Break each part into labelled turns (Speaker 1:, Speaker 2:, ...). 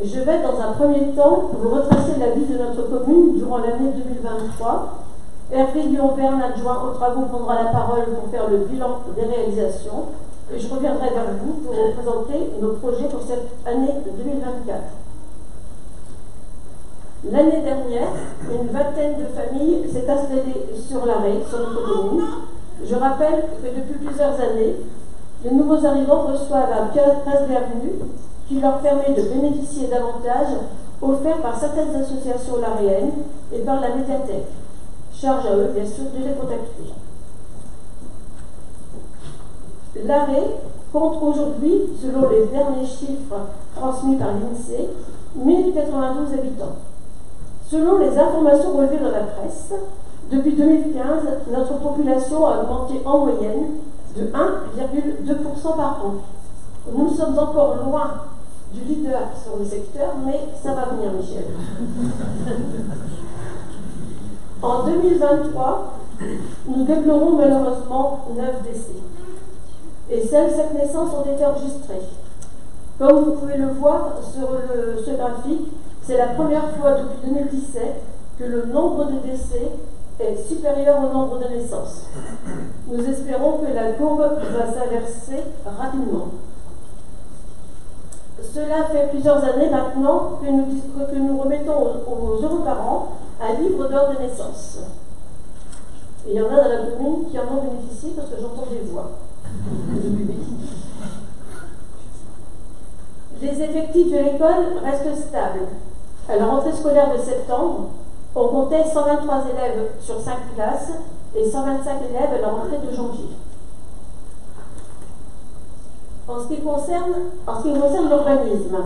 Speaker 1: Je vais dans un premier temps vous retracer la vie de notre commune durant l'année 2023. Hervé Guillaume-Verne, adjoint aux travaux, prendra la parole pour faire le bilan des réalisations. Et je reviendrai vers vous pour vous présenter nos projets pour cette année 2024. L'année dernière, une vingtaine de familles s'est installée sur l'Arrêt, sur notre commune. Je rappelle que depuis plusieurs années, les nouveaux arrivants reçoivent un passe bienvenue qui leur permet de bénéficier d'avantages offerts par certaines associations laréennes et par la médiathèque. Charge à eux, bien sûr, de les contacter. L'Arrêt compte aujourd'hui, selon les derniers chiffres transmis par l'INSEE, 1092 habitants. Selon les informations relevées dans la presse, depuis 2015, notre population a augmenté en moyenne de 1,2% par an. Nous sommes encore loin du leader sur le secteur, mais ça va venir, Michel. En 2023, nous déplorons malheureusement 9 décès. Et seules 7 naissances ont été enregistrées. Comme vous pouvez le voir sur ce graphique, c'est la première fois depuis 2017 que le nombre de décès est supérieur au nombre de naissances. Nous espérons que la courbe va s'inverser rapidement. cela fait plusieurs années maintenant que nous remettons aux heureux parents un livre d'or de naissance. Et il y en a dans la commune qui en ont bénéficié parce que j'entends des voix. Les effectifs de l'école restent stables. À la rentrée scolaire de septembre, on comptait 123 élèves sur 5 classes et 125 élèves à la rentrée de janvier. En ce qui concerne l'urbanisme,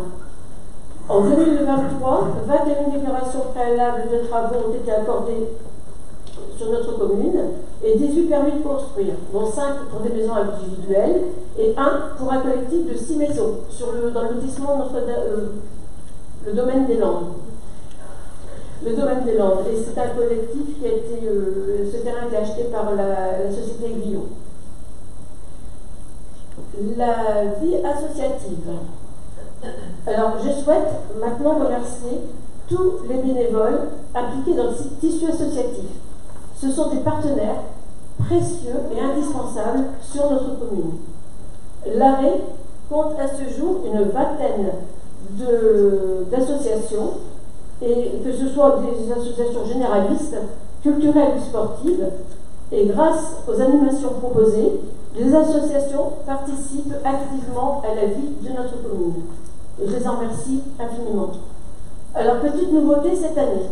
Speaker 1: en 2023, 21 déclarations préalables de travaux ont été accordées sur notre commune et 18 permis de construire, dont 5 pour des maisons individuelles et 1 pour un collectif de 6 maisons dans le lotissement le domaine des Landes. Le domaine des Landes. Et c'est un collectif qui a été. Ce terrain a été acheté par la société Guillaume. La vie associative. Alors, je souhaite maintenant remercier tous les bénévoles impliqués dans le tissu associatif. Ce sont des partenaires précieux et indispensables sur notre commune. L'Arré compte à ce jour une vingtaine d'associations, et que ce soit des associations généralistes, culturelles ou sportives, et grâce aux animations proposées, les associations participent activement à la vie de notre commune. Et je les en remercie infiniment. Alors, petite nouveauté cette année.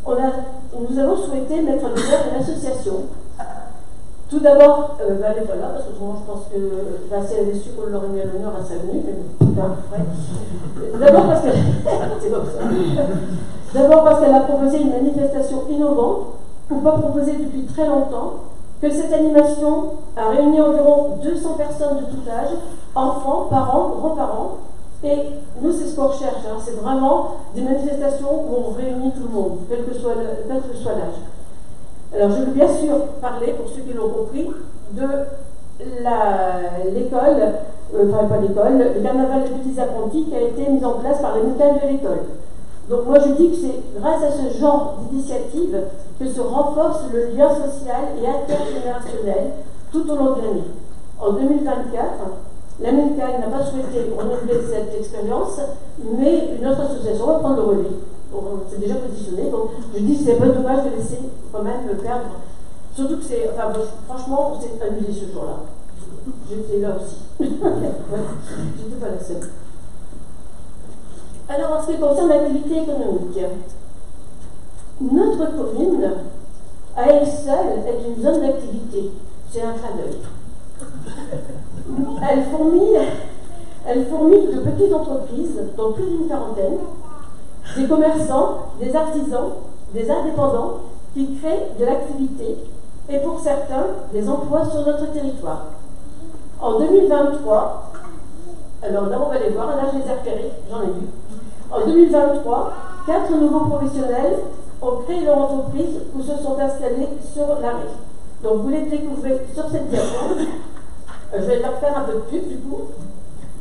Speaker 1: Nous avons souhaité mettre en lumière une association. Tout d'abord, elle est pas là, parce que moi je pense que si elle avait su qu'on l'aurait mis à l'honneur à sa venue, mais bon, ouais. D'abord parce qu'elle c'est comme ça. D'abord parce qu'elle a proposé une manifestation innovante, ou pas proposée depuis très longtemps, que cette animation a réuni environ 200 personnes de tout âge, enfants, parents, grands-parents, et nous c'est ce qu'on recherche, hein, c'est vraiment des manifestations où on réunit tout le monde, quel que soit l'âge. Alors, je veux bien sûr parler, pour ceux qui l'ont compris, de l'école, pas l'école, le carnaval des petits apprentis qui a été mis en place par l'amicale de l'école. Donc, moi, je dis que c'est grâce à ce genre d'initiative que se renforce le lien social et intergénérationnel tout au long de l'année. En 2024, l'amicale n'a pas souhaité renouveler cette expérience, mais une autre association va prendre le relais. On s'est déjà positionné, donc je dis que c'est pas dommage de laisser quand même le perdre. Surtout que c'est. Enfin, franchement, on s'est amusé ce jour-là. J'étais là aussi. J'étais pas la seule. Alors, en ce qui concerne l'activité économique, notre commune, à elle seule, est une zone d'activité. C'est un clin d'œil. Elle fourmille de petites entreprises, dont plus d'une quarantaine, des commerçants, des artisans, des indépendants qui créent de l'activité et pour certains des emplois sur notre territoire. En 2023, alors là on va les voir, là je les ai repérés, j'en ai vu. En 2023, 4 nouveaux professionnels ont créé leur entreprise ou se sont installés sur l'Arré. Donc vous les découvrez sur cette diapo. Je vais leur faire un peu de pub du coup.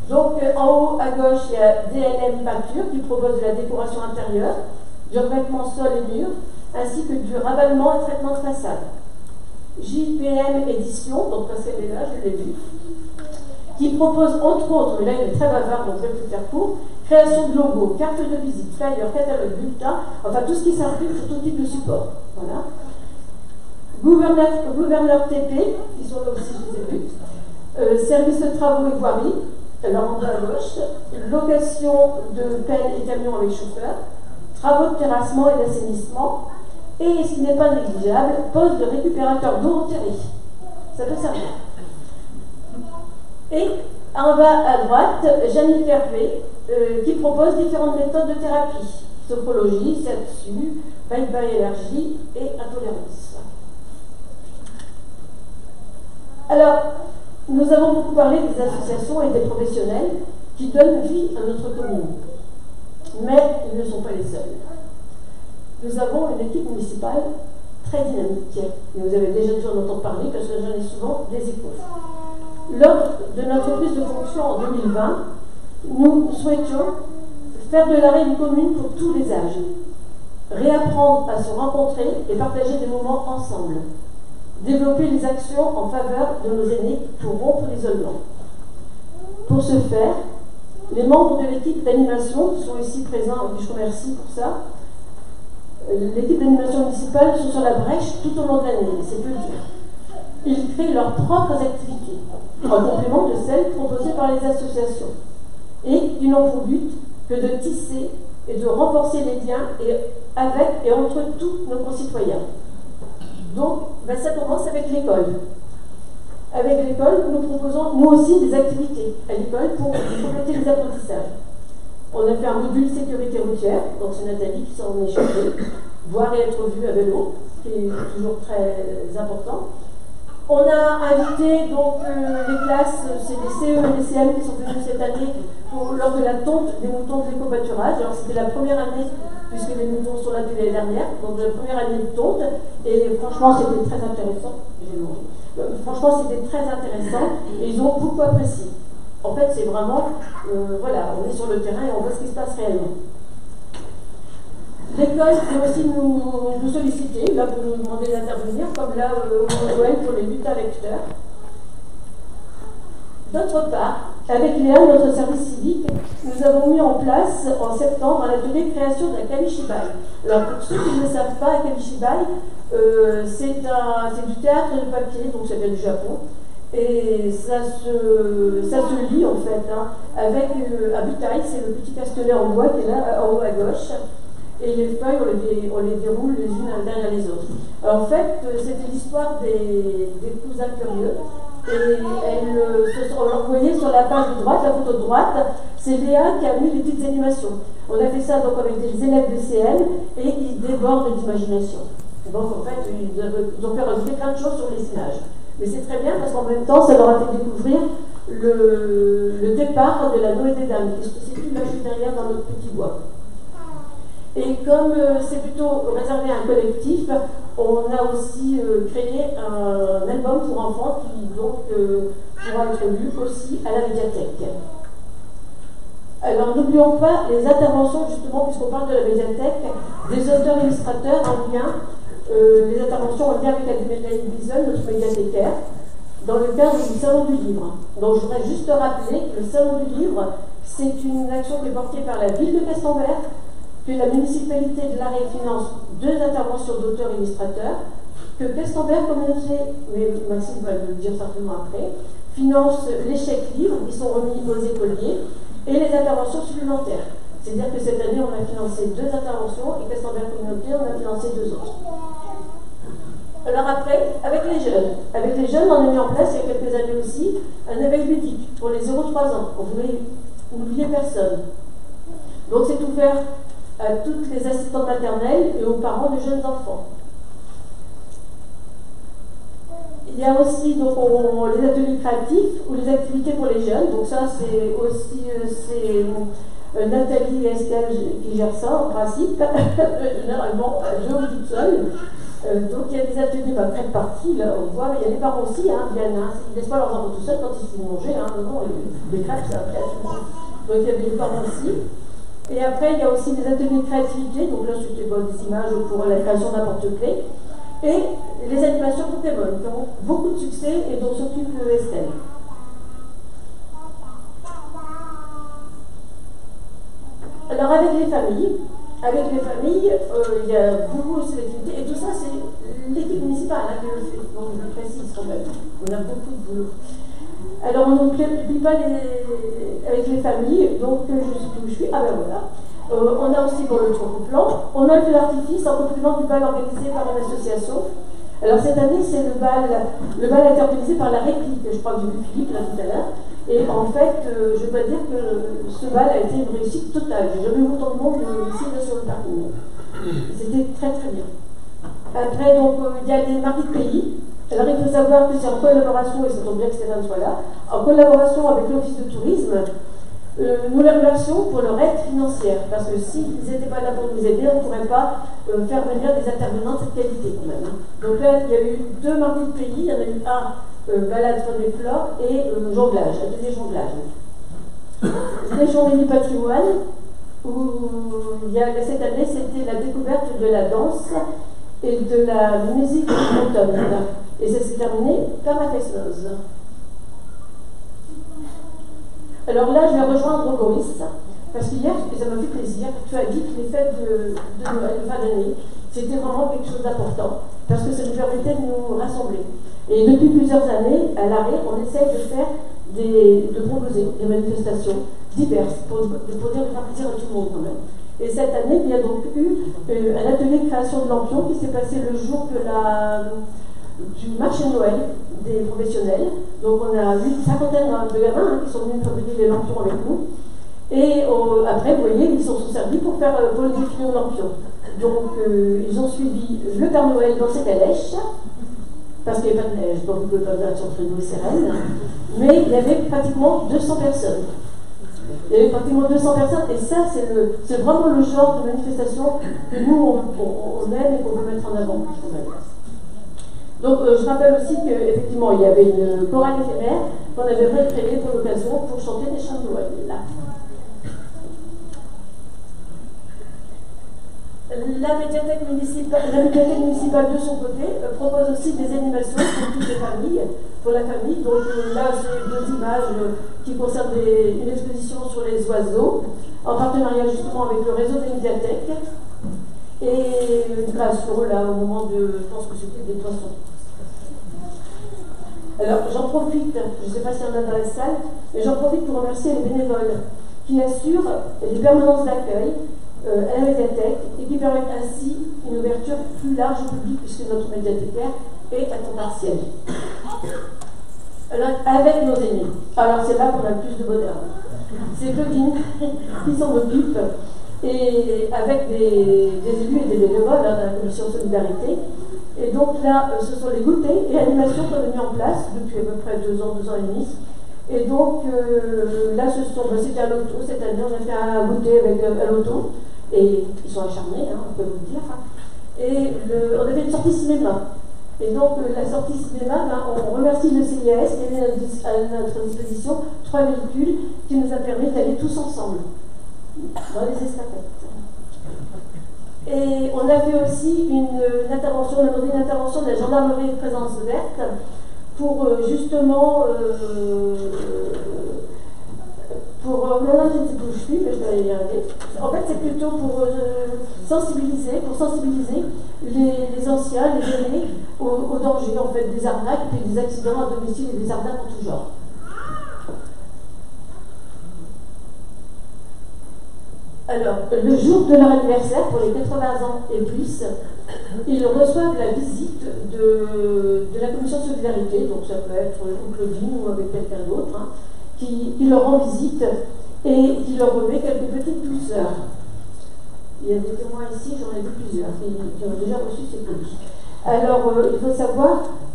Speaker 1: Donc, en haut à gauche, il y a DLM Peinture qui propose de la décoration intérieure, du revêtement sol et mur, ainsi que du ravalement et traitement de façade. JPM Édition, donc parce qu'elle est là, je l'ai vu, qui propose entre autres, mais là il est très bavard, donc je vais vous faire court, création de logos, cartes de visite, flyers, catalogue, bulletins, enfin tout ce qui s'imprime sur tout type de support. Voilà. Gouverneur TP, qui sont là aussi, je les ai vus. Service de travaux et voirie. Alors, en bas à gauche, location de pelles et camions avec chauffeur, travaux de terrassement et d'assainissement, et ce qui n'est pas négligeable, poste de récupérateur d'eau enterrée. Ça peut servir. Et en bas à droite, Jannick Hervé, qui propose différentes méthodes de thérapie, sophrologie, shiatsu, bye-bye énergie et intolérance. Alors, nous avons beaucoup parlé des associations et des professionnels qui donnent vie à notre commune. Mais ils ne sont pas les seuls. Nous avons une équipe municipale très dynamique. Et vous avez déjà dû en entendre parler parce que j'en ai souvent des échos. Lors de notre prise de fonction en 2020, nous souhaitions faire de l'Arré une commune pour tous les âges. Réapprendre à se rencontrer et partager des moments ensemble. Développer les actions en faveur de nos aînés pour rompre l'isolement. Pour ce faire, Les membres de l'équipe d'animation qui sont ici présents, et je remercie pour ça, l'équipe d'animation municipale sont sur la brèche tout au long de l'année, c'est peu dire. Ils créent leurs propres activités, en complément de celles proposées par les associations, et ils n'ont pour but que de tisser et de renforcer les liens avec et entre tous nos concitoyens. Donc, ça commence avec l'école. Avec l'école, nous proposons nous aussi des activités à l'école pour compléter les apprentissages. On a fait un module sécurité routière, donc c'est Nathalie qui s'en est chargée, voir et être vue à vélo, ce qui est toujours très important. On a invité donc les classes, c'est les CE et les CM qui sont venus cette année lors de la tonte des moutons de l'éco-pâturage. Alors c'était la première année, puisque les moutons sont là depuis l'année dernière, donc la première année de tonte, et franchement c'était très intéressant. Franchement c'était très intéressant, et ils ont beaucoup apprécié. En fait c'est vraiment, voilà, on est sur le terrain et on voit ce qui se passe réellement. L'école peut aussi nous solliciter, là pour nous demander d'intervenir, comme là au Noël pour les lutins lecteurs. D'autre part, avec Léa, notre service civique, nous avons mis en place en septembre un atelier création d'un kamishibai. Alors pour ceux qui ne savent pas, un kamishibai, c'est du théâtre de papier, donc ça vient du Japon. Et ça se lit en fait, hein, avec Abutai, c'est le petit castelet en bois qui est là en haut à gauche. Et les feuilles, on les déroule les unes derrière les autres. Alors, en fait, c'était l'histoire des cousins curieux. Et vous voyez sur la page de droite, la photo de droite, c'est Léa qui a mis les petites animations. On a fait ça donc avec des élèves de CM et ils débordent d'imagination. Donc en fait, ils ont fait rajouter plein de choses sur les images. Mais c'est très bien parce qu'en même temps, ça leur a fait découvrir le départ de la Noé des Dames, qui se situe là juste derrière dans notre petit bois. Et comme c'est plutôt réservé à un collectif, on a aussi créé un album pour enfants qui donc pourra être lu aussi à la médiathèque. Alors n'oublions pas les interventions, justement, puisqu'on parle de la médiathèque, des auteurs illustrateurs en lien, les interventions en lien avec Adèle Bison, notre médiathécaire, dans le cadre du Salon du Livre. Donc je voudrais juste rappeler que le Salon du Livre, c'est une action qui est portée par la ville de Castenberg, que la municipalité de l'Arrêt finance 2 interventions d'auteurs illustrateurs, que Castenberg Communauté, mais Maxime va le dire certainement après, finance les chèques livres qui sont remis aux écoliers et les interventions supplémentaires. C'est-à-dire que cette année, on a financé 2 interventions et Castenberg Communauté, on a financé 2 autres. Alors après, avec les jeunes, on a mis en place il y a quelques années aussi un éveil ludique pour les 0-3 ans. On voulait n'oublier personne. Donc c'est ouvert à toutes les assistantes maternelles et aux parents de jeunes enfants. Il y a aussi donc, les ateliers créatifs ou les activités pour les jeunes. Donc ça, c'est aussi Nathalie et Estelle qui gèrent ça en principe. Généralement, je vous toute seule. Donc il y a des ateliers près de partie, là, on voit, mais il y a les parents aussi, viennent, ils ne laissent pas leurs enfants tout seuls quand ils se font manger, non, les crêpes, c'est après. Donc il y a des parents aussi. Et après, il y a aussi des ateliers de créativité, donc là c'était des images pour la création d'un porte-clés, et les animations Pokémon, qui ont beaucoup de succès et dont s'occupe Estelle. Alors avec les familles, il y a beaucoup aussi d'activités, et tout ça c'est l'équipe municipale qui le fait, donc je le précise quand même, on a beaucoup de boulot. Alors on n'oublie pas avec les familles, donc je sais plus où je suis, ben voilà. On a aussi pour le Trocoplan, on a le feu d'artifice en complément du bal organisé par une association. Alors cette année c'est le bal a été organisé par la réplique, je crois que j'ai vu Philippe là tout à l'heure, et en fait je dois dire que ce bal a été une réussite totale, j'ai jamais vu autant de monde ici sur le parking. C'était très très bien. Après donc il y a les mardis de pays. Alors il faut savoir que c'est en collaboration, et ça tombe bien que Stéphane soit là, en collaboration avec l'Office de tourisme, nous la remercions pour leur aide financière, parce que s'ils n'étaient pas là pour nous aider, on ne pourrait pas faire venir des intervenants de cette qualité quand même. Donc là, il y a eu 2 mardis de pays, il y en a eu un balade sur les fleurs et jonglage, atelier jonglage. Les journées du patrimoine, où cette année c'était la découverte de la danse et de la musique bretonne. Et ça s'est terminé par la fessose. Alors là, je vais rejoindre Boris, parce qu'hier, ça m'a fait plaisir, tu as dit que les fêtes de Noël, de fin d'année, c'était vraiment quelque chose d'important, parce que ça nous permettait de nous rassembler. Et depuis plusieurs années, à l'arrêt, on essaye de proposer des manifestations diverses, pour dire de faire plaisir à tout le monde quand même. Et cette année, il y a donc eu un atelier de création de lampions qui s'est passé le jour du marché de Noël des professionnels. Donc on a eu une cinquantaine de gamins qui sont venus fabriquer les lampions avec nous. Et après, vous voyez, ils sont servis pour les défilés de lampions. Donc ils ont suivi le Père Noël dans ses calèches, parce qu'il n'y avait pas de neige, donc il ne pouvait pas venir sur Frigo et Sérène. Mais il y avait pratiquement 200 personnes. Il y avait pratiquement 200 personnes, et ça, c'est vraiment le genre de manifestation que nous, on aime et qu'on veut mettre en avant. Donc, je rappelle aussi qu'effectivement, il y avait une chorale éphémère qu'on avait recréée pour l'occasion pour chanter des chants de Noël. Là. La médiathèque municipale de son côté propose aussi des animations pour toutes les familles, pour la famille. Donc là, c'est deux images qui concernent une exposition sur les oiseaux, en partenariat justement avec le réseau des médiathèques, et une création là au moment de, je pense que c'était des poissons. Alors j'en profite, je ne sais pas s'il y en a dans la salle, mais j'en profite pour remercier les bénévoles qui assurent les permanences d'accueil à la médiathèque et qui permettent ainsi une ouverture plus large au public puisque notre médiathécaire est à temps partiel. Alors, avec nos aînés. Alors c'est là qu'on a le plus de bonheur. C'est Claudine qui s'en occupe et avec des élus et des bénévoles de la commission Solidarité. Et donc là, ce sont les goûters et animations qu'on a mis en place depuis à peu près 2 ans et demi. Et donc là, c'était à l'auto. Cette année, on a fait un goûter à l'auto. Et ils sont acharnés, on peut vous le dire. Et on avait une sortie cinéma. Et donc, la sortie cinéma, on remercie le CIAS qui a mis à notre disposition 3 véhicules qui nous a permis d'aller tous ensemble dans les estafettes. Et on a fait aussi une intervention, on a demandé une intervention de la gendarmerie de présence verte pour justement. Maintenant, je ne sais plus où je suis, mais je vais y arriver. En fait, c'est plutôt pour sensibiliser les anciens, les aînés au danger, en fait, des arnaques et des accidents à domicile et des arnaques en tout genre. Alors, le jour de leur anniversaire, pour les 80 ans et plus, ils reçoivent la visite de la commission de solidarité, donc ça peut être ou Claudine ou avec quelqu'un d'autre, qui leur rend visite et qui leur remet quelques petites douceurs. Il y a des témoins ici, j'en ai vu plusieurs, qui ont déjà reçu ces colis. Alors, il faut savoir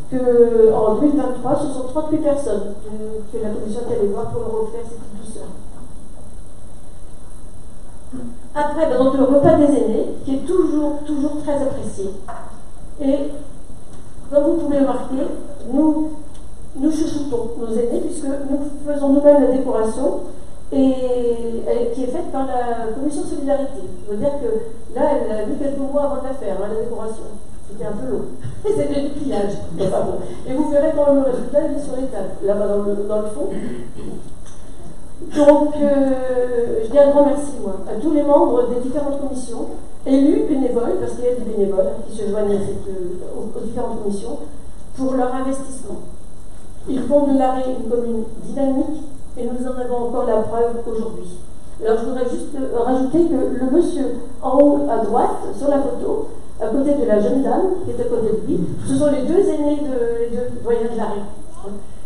Speaker 1: qu'en 2023, ce sont 38 personnes que la commission est allée voir pour leur offrir ces petites douceurs. Après, donc, le repas des aînés, qui est toujours très apprécié. Et, comme vous pouvez le remarquer, nous chouchoutons nos aînés puisque nous faisons nous-mêmes la décoration et qui est faite par la commission Solidarité. Je veux dire que là, elle a mis quelques mois avant de la faire, la décoration. C'était un peu long. Et c'était du pillage. Enfin bon. Et vous verrez quand le résultat il est sur les tables, là-bas dans le fond. Donc, je dis un grand merci, moi, à tous les membres des différentes commissions, élus, bénévoles, parce qu'il y a des bénévoles qui se joignent aux différentes commissions, pour leur investissement. Ils font de l'Arrêt une commune dynamique et nous en avons encore la preuve aujourd'hui. Alors je voudrais juste rajouter que le monsieur en haut à droite, sur la photo, à côté de la jeune dame qui est à côté de lui, ce sont les 2 aînés les 2 doyens de l'Arrêt.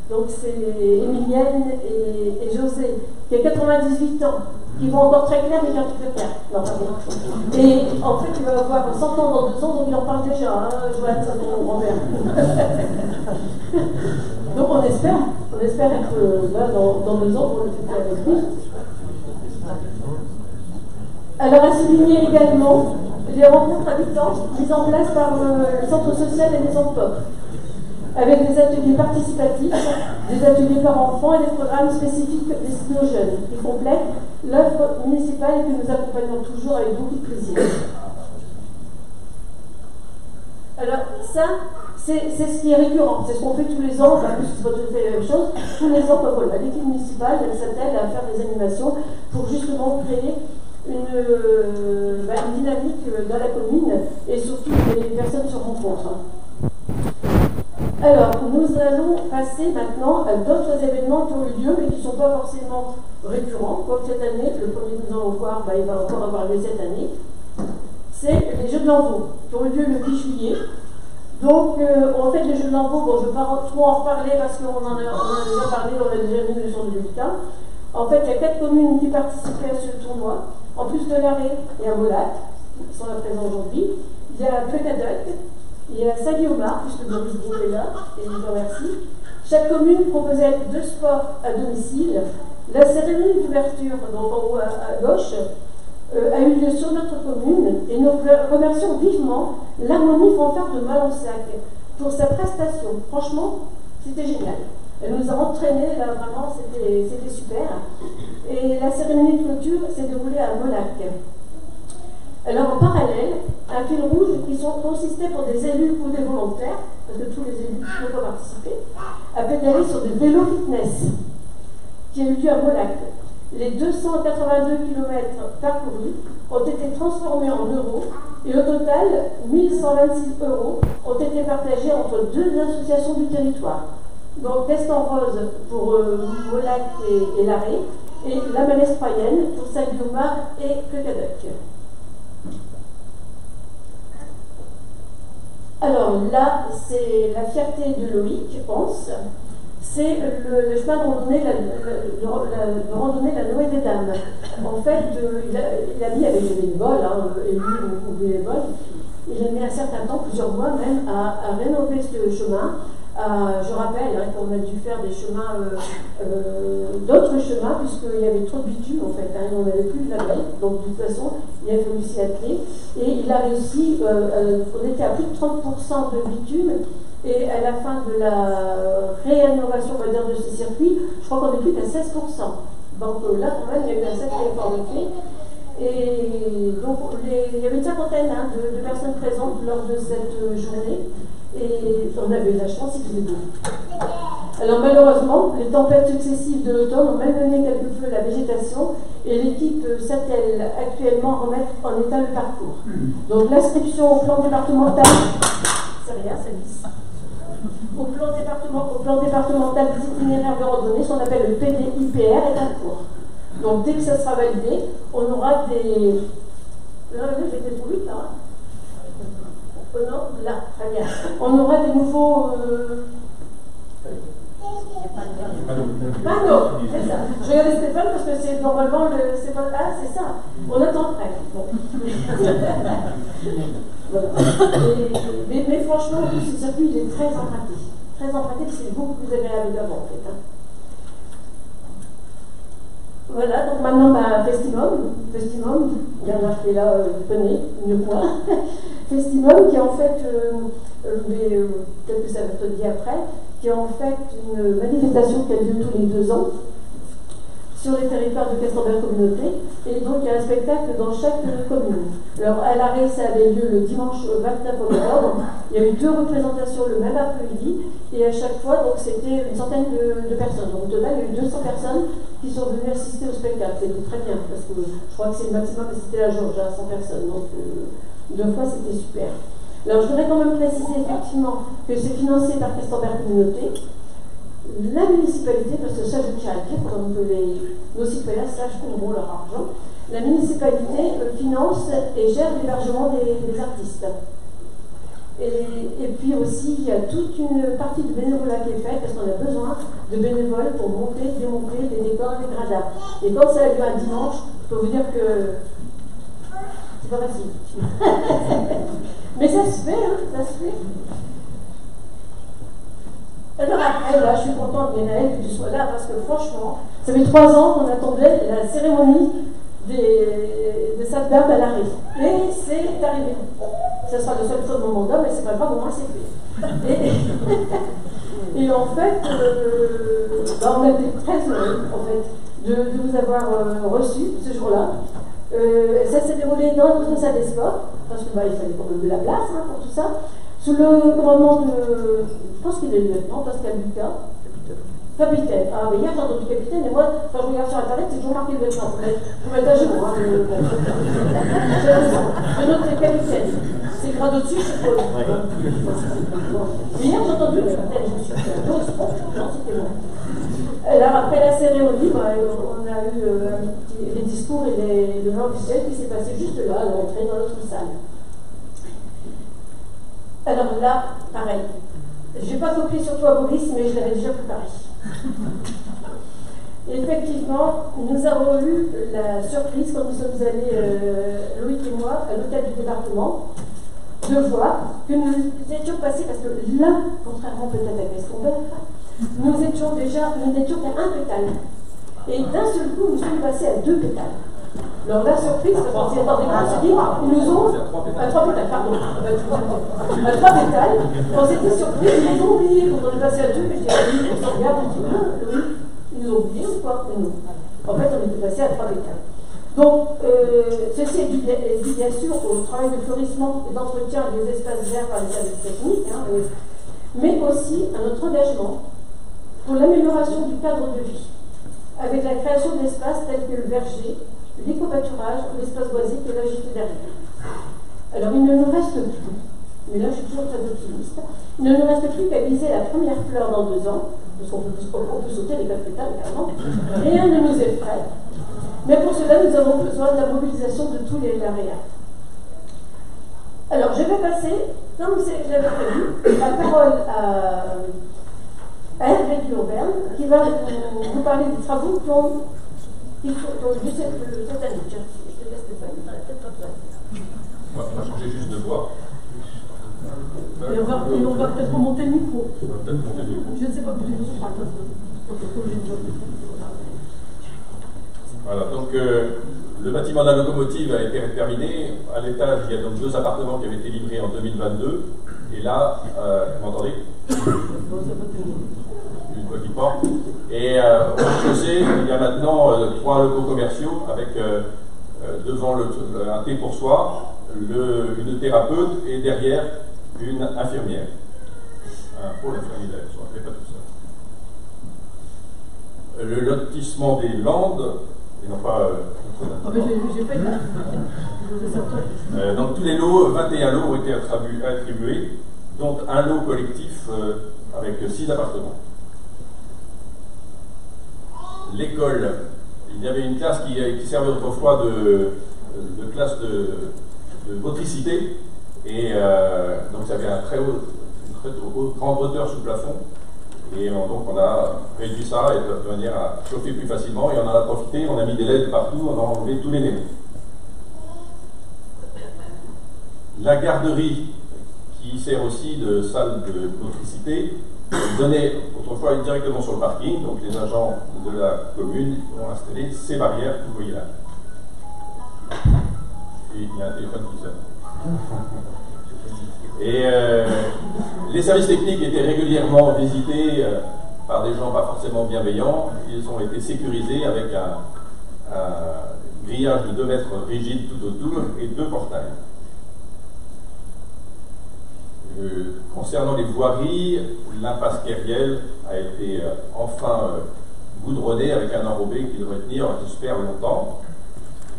Speaker 1: Donc c'est Emilienne et José, qui a 98 ans, qui vont encore très clair mais qui ont tout clair. Non, pardon. Et en fait, il va avoir 100 ans dans 2 ans, donc il en parle déjà, Joanne, ça c'est mon grand-père. Donc on espère être là dans 2 ans pour le fêter avec lui. Alors à souligner également les rencontres habitantes mises en place par le centre social et les emplois, avec des ateliers participatifs, des ateliers par enfants et des programmes spécifiques destinés aux jeunes, qui complètent l'œuvre municipale et que nous accompagnons toujours avec beaucoup de plaisir. Alors ça, c'est ce qui est récurrent, c'est ce qu'on fait tous les ans, enfin plus c'est pas tout à fait la même chose, tous les ans, voilà, l'équipe municipale s'attelle à faire des animations pour justement créer une dynamique dans la commune et surtout que les personnes se rencontrent. Alors, nous allons passer maintenant à d'autres événements qui ont eu lieu mais qui ne sont pas forcément récurrents, comme cette année, le premier que nous allons voir, il va encore avoir lieu cette année. C'est les Jeux de l'Envaux, qui ont eu lieu le 10 juillet. Donc, en fait, les Jeux de l'Envaux, bon, je ne vais pas trop en reparler parce qu'on en a déjà parlé, on a déjà mis le son de bulletin. En fait, il y a 4 communes qui participaient à ce tournoi, en plus de l'Arrée et à Molac, qui sont là présents aujourd'hui. Il y a Plecadoc, il y a Saint-Guillaumard, puisque Boris Groupe est là, et je vous remercie. Chaque commune proposait 2 sports à domicile. La cérémonie d'ouverture, donc en haut à gauche, a eu lieu sur notre commune et nous remercions vivement l'harmonie fanfare de Malensac pour sa prestation. Franchement, c'était génial. Elle nous a entraînés, là vraiment, c'était super. Et la cérémonie de clôture s'est déroulée à Molac. Alors en parallèle, un fil rouge qui consistait pour des élus ou des volontaires, parce que tous les élus ne peuvent pas participer, à pédaler sur des vélos fitness, qui a eu lieu à Molac. Les 282 km parcourus ont été transformés en euros et au total, 1126 euros ont été partagés entre 2 associations du territoire. Donc, Est en Rose pour Molac et l'Arrée et la Malaise Troyenne pour Saint-Guillaumard et Plecadoc. Alors là, c'est la fierté de Loïc, pense. C'est le chemin de randonnée, de randonnée la Noë des Dames. En fait, il a mis avec les bénévoles, élus ou bénévoles, il a mis un certain temps, plusieurs mois même, à rénover ce chemin. Je rappelle qu'on a dû faire des chemins, d'autres chemins, puisqu'il y avait trop de bitume en fait, on n'avait plus de label, donc de toute façon, il a fallu s'y atteler. Et il a réussi, on était à plus de 30% de bitume. Et à la fin de la réinnovation, on va dire, de ce circuit, je crois qu'on est plus qu'à 16%. Donc là, quand même, il y a eu un sacré effort de fait. Et donc, il y avait une cinquantaine de personnes présentes lors de cette journée. Et on avait eu la chance, il faisait beau. Alors malheureusement, les tempêtes successives de l'automne ont malmené quelque peu la végétation et l'équipe s'attelle actuellement à remettre en état le parcours. Donc l'inscription au plan départemental, c'est rien, ça glisse. Au plan départemental des itinéraires de randonnée, ce qu'on appelle le PDIPR, est en cours. Donc dès que ça sera validé, on aura des... J'étais trop vite là. Non, là, très bien. On aura des nouveaux... non, c'est ça. Je regarde Stéphane parce que c'est normalement le... Ah, c'est ça. On attend près. Bon. Voilà. Mais franchement, ce circuit, il est très emprunté. Très emprunté, parce que c'est beaucoup plus agréable d'avant, en fait. Voilà, donc maintenant, Festimum, Bernard qui est là, connaît, mieux que moi. Festimum, qui est en fait, peut-être que ça va te dire après, qui est en fait une manifestation qui a lieu tous les 2 ans sur les territoires de Castelbert Communauté, et donc il y a un spectacle dans chaque commune. Alors à l'Arrée, ça avait lieu le dimanche 29 octobre, il y a eu 2 représentations le même après-midi, et à chaque fois, donc c'était une centaine de personnes. Donc au total, il y a eu 200 personnes qui sont venues assister au spectacle. C'était très bien, parce que je crois que c'est le maximum, mais c'était la jauge, 100 personnes, donc 2 fois c'était super. Alors je voudrais quand même préciser effectivement que c'est financé par Castelbert Communauté. La municipalité, parce que ça je tiens à dire, comme que nos citoyens sachent qu'on vaut leur argent, la municipalité finance et gère l'hébergement des artistes. Et puis aussi, il y a toute une partie du bénévolat qui est faite, parce qu'on a besoin de bénévoles pour monter, démonter les décors, les gradins. Et quand ça a lieu un dimanche, je peux vous dire que c'est pas facile. Mais ça se fait, ça se fait. Alors après, là, je suis contente, Guénaël, que tu sois là, parce que franchement, ça fait 3 ans qu'on attendait la cérémonie de cette dame à l'Arrée. Et c'est arrivé. Ça sera le seul fois de mon mandat, mais c'est pas grave, au moins c'est fait. Et en fait, on a été très heureux, en fait, de vous avoir reçu ce jour-là. Ça s'est déroulé dans une salle des sports, parce que il fallait quand même de la place pour tout ça. sous le commandement de, je pense qu'il est le lieutenant, Pascal Lucas. Capitaine. Ah, mais hier j'ai entendu capitaine, et moi, quand je regarde sur internet, c'est toujours marqué le lieutenant. Vous mettez à jour, hein. J'ai raison. Je note le capitaine. C'est le grade au-dessus, je suppose. Mais hier j'ai entendu le capitaine, je me suis dit, non, c'était moi. Alors, après la cérémonie, on a eu les discours et le vin officiel qui s'est passé juste là, à l'entrée dans notre salle. Alors là, pareil. Je n'ai pas copié sur toi, Boris, mais je l'avais déjà préparé. Effectivement, nous avons eu la surprise quand nous sommes allés, Loïc et moi, à l'hôtel du département, de voir que nous étions passés, parce que là, contrairement peut-être à Gascombert, nous n'étions qu'à un pétale. Et d'un seul coup, nous sommes passés à 2 pétales. Alors la surprise, parce qu'on s'y attendait pas, on s'est dit, ils nous ont, à 3 pétales, pardon, à 3 pétales, on s'était surpris, ils nous ont oublié, quand on est passé à 2, mais je dis, on se regarde, on dit, oui, ils nous ont oublié ou quoi? Mais non. En fait, on était passé à 3 pétales. Donc, ceci est dû bien sûr au travail de fleurissement et d'entretien des espaces verts par les services techniques, hein, mais aussi à notre engagement pour l'amélioration du cadre de vie, avec la création d'espaces tels que le verger, l'éco-pâturage ou l'espace boisé que là j'étais derrière. Alors il ne nous reste plus, mais là je suis toujours très optimiste, il ne nous reste plus qu'à viser la première fleur dans 2 ans, parce qu'on peut sauter les 4 pétales également, rien ne nous effraie, mais pour cela nous avons besoin de la mobilisation de tous les lauréats. Alors je vais passer, comme j'avais prévu, la parole à Hervé Guillaume, qui va vous parler des travaux qui ont cette année. Je te laisse Stéphanie.
Speaker 2: On va changer juste de voix.
Speaker 1: Et on va peut-être remonter le micro. Je ne sais pas plus.
Speaker 2: Voilà, donc le bâtiment de la locomotive a été terminé. À l'étage, il y a donc 2 appartements qui avaient été livrés en 2022. Et là, vous m'entendez? Une petite porte. Et au rez-de-chaussée, il y a maintenant 3 locaux commerciaux avec devant un thé pour soi, une thérapeute et derrière une infirmière. Un pôle infirmier d'ailleurs, je ne rappelle pas tout ça. Le lotissement des Landes, et non pas.
Speaker 1: J'ai pas eu.
Speaker 2: Donc tous les lots, 21 lots ont été attribués, dont un lot collectif avec 6 appartements. L'école, il y avait une classe qui servait autrefois de classe de motricité, et donc ça avait une très grande hauteur sous le plafond, et donc on a réduit ça de manière à chauffer plus facilement, et on en a profité, on a mis des LED partout, on a enlevé tous les néons. La garderie, qui sert aussi de salle de motricité, donnait autrefois directement sur le parking, donc les agents de la commune ont installé ces barrières que vous voyez là. Et il y a un téléphone qui sonne. Et les services techniques étaient régulièrement visités par des gens pas forcément bienveillants. Ils ont été sécurisés avec un grillage de 2 mètres rigide tout autour et 2 portails. Concernant les voiries, l'impasse Kériel a été enfin goudronnée avec un enrobé qui devrait tenir, j'espère, longtemps.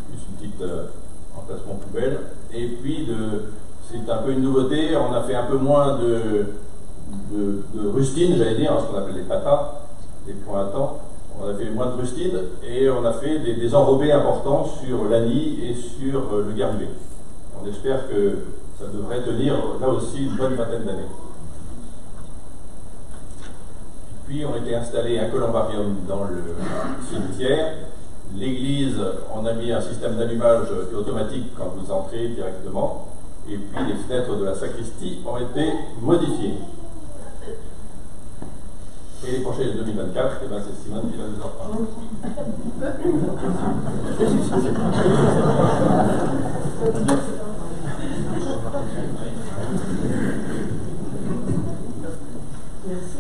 Speaker 2: Plus une petite emplacement poubelle. Et puis, c'est un peu une nouveauté, on a fait un peu moins de rustine, j'allais dire, ce qu'on appelle les patas, les pointants. On a fait moins de rustine et on a fait des enrobés importants sur l'Annie et sur le Garnier. On espère que ça devrait tenir là aussi une bonne vingtaine d'années. Puis ont été installés un columbarium dans le cimetière. L'église, on a mis un système d'allumage automatique quand vous entrez directement. Et puis les fenêtres de la sacristie ont été modifiées. Et les prochains 2024, eh ben c'est Simone qui va nous en parler.
Speaker 1: Merci.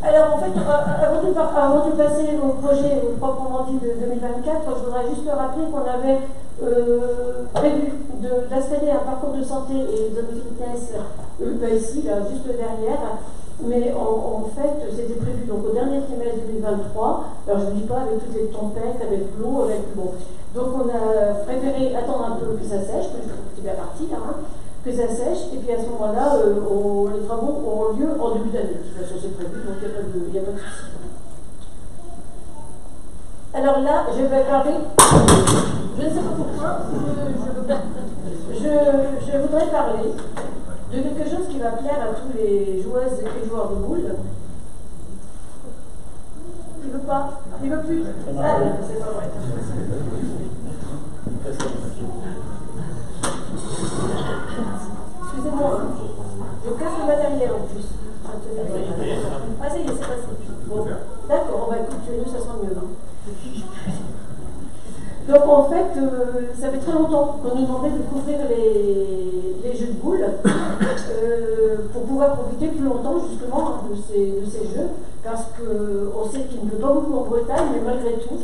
Speaker 1: Alors en fait, avant de passer au projet proprement dit de 2024, je voudrais juste rappeler qu'on avait prévu de d'installer un parcours de santé et de fitness ici, là, juste derrière. Mais en fait, c'était prévu donc au dernier trimestre 2023. Alors je ne dis pas avec toutes les tempêtes, avec l'eau, avec bon. Donc on a préféré attendre un peu que ça sèche, que je trouve que c'est bien parti là, hein, que ça sèche, et puis à ce moment-là, les travaux auront lieu en début d'année. De toute façon, c'est prévu, donc il n'y a pas de souci. Alors là, je vais parler, je ne sais pas pourquoi, je voudrais parler de quelque chose qui va plaire à tous les joueuses et joueurs de boules. Il ne veut pas, il ne veut plus. Ah, c'est pas vrai. Excusez-moi, je casse le matériel en plus. Ah, ça y est, c'est passé. Bon, d'accord, on va écouter, ça sera mieux. Hein. Donc en fait, ça fait très longtemps qu'on nous demandait de couvrir les jeux de boules pour pouvoir profiter plus longtemps justement de ces jeux, parce qu'on sait qu'il ne pleut pas beaucoup en Bretagne, mais malgré tout,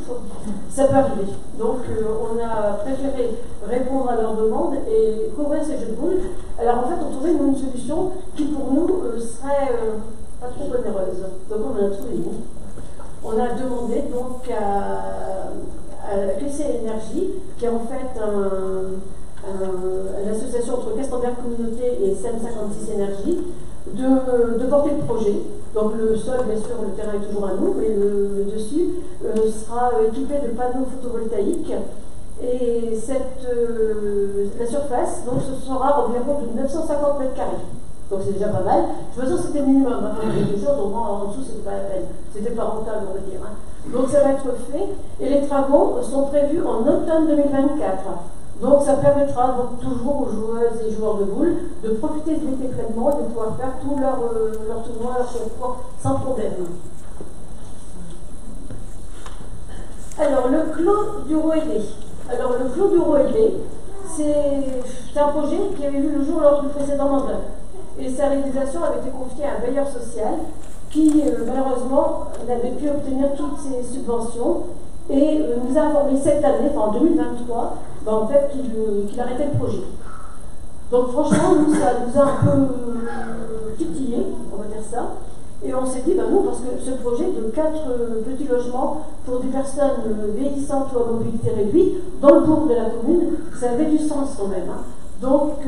Speaker 1: ça peut arriver. Donc on a préféré répondre à leur demande et couvrir ces jeux de boules. Alors en fait, on trouvait une solution qui pour nous serait pas trop onéreuse. Donc on en a trouvé une. On a demandé donc à PC Énergie, qui est en fait une association entre Castemberg Communauté et SEM56 Énergie, de porter le projet. Donc le sol, bien sûr, le terrain est toujours à nous, mais le dessus sera équipé de panneaux photovoltaïques. Et la surface, donc ce sera environ de 950 mètres carrés. Donc c'est déjà pas mal. De toute façon, c'était le minimum. Après, il y a des choses, donc en dessous, c'était pas la peine. C'était pas rentable, on va dire. Hein. Donc ça va être fait. Et les travaux sont prévus en automne 2024. Donc ça permettra donc toujours aux joueuses et joueurs de boules de profiter de l'été pleinement et de pouvoir faire tout leur tournoi, leur concours sans problème. Alors, le Clos du Roëlé. Alors, le Clos du Roëlé, c'est un projet qui avait vu le jour lors du précédent mandat. Et sa réalisation avait été confiée à un bailleur social qui, malheureusement, n'avait pu obtenir toutes ses subventions et nous a informé cette année, enfin en 2023, en fait, qu'il arrêtait le projet. Donc, franchement, nous, ça nous a un peu titillé, on va dire ça. Et on s'est dit, non, parce que ce projet de 4 petits logements pour des personnes vieillissantes ou à mobilité réduite, dans le bourg de la commune, ça avait du sens quand même. Hein. Donc,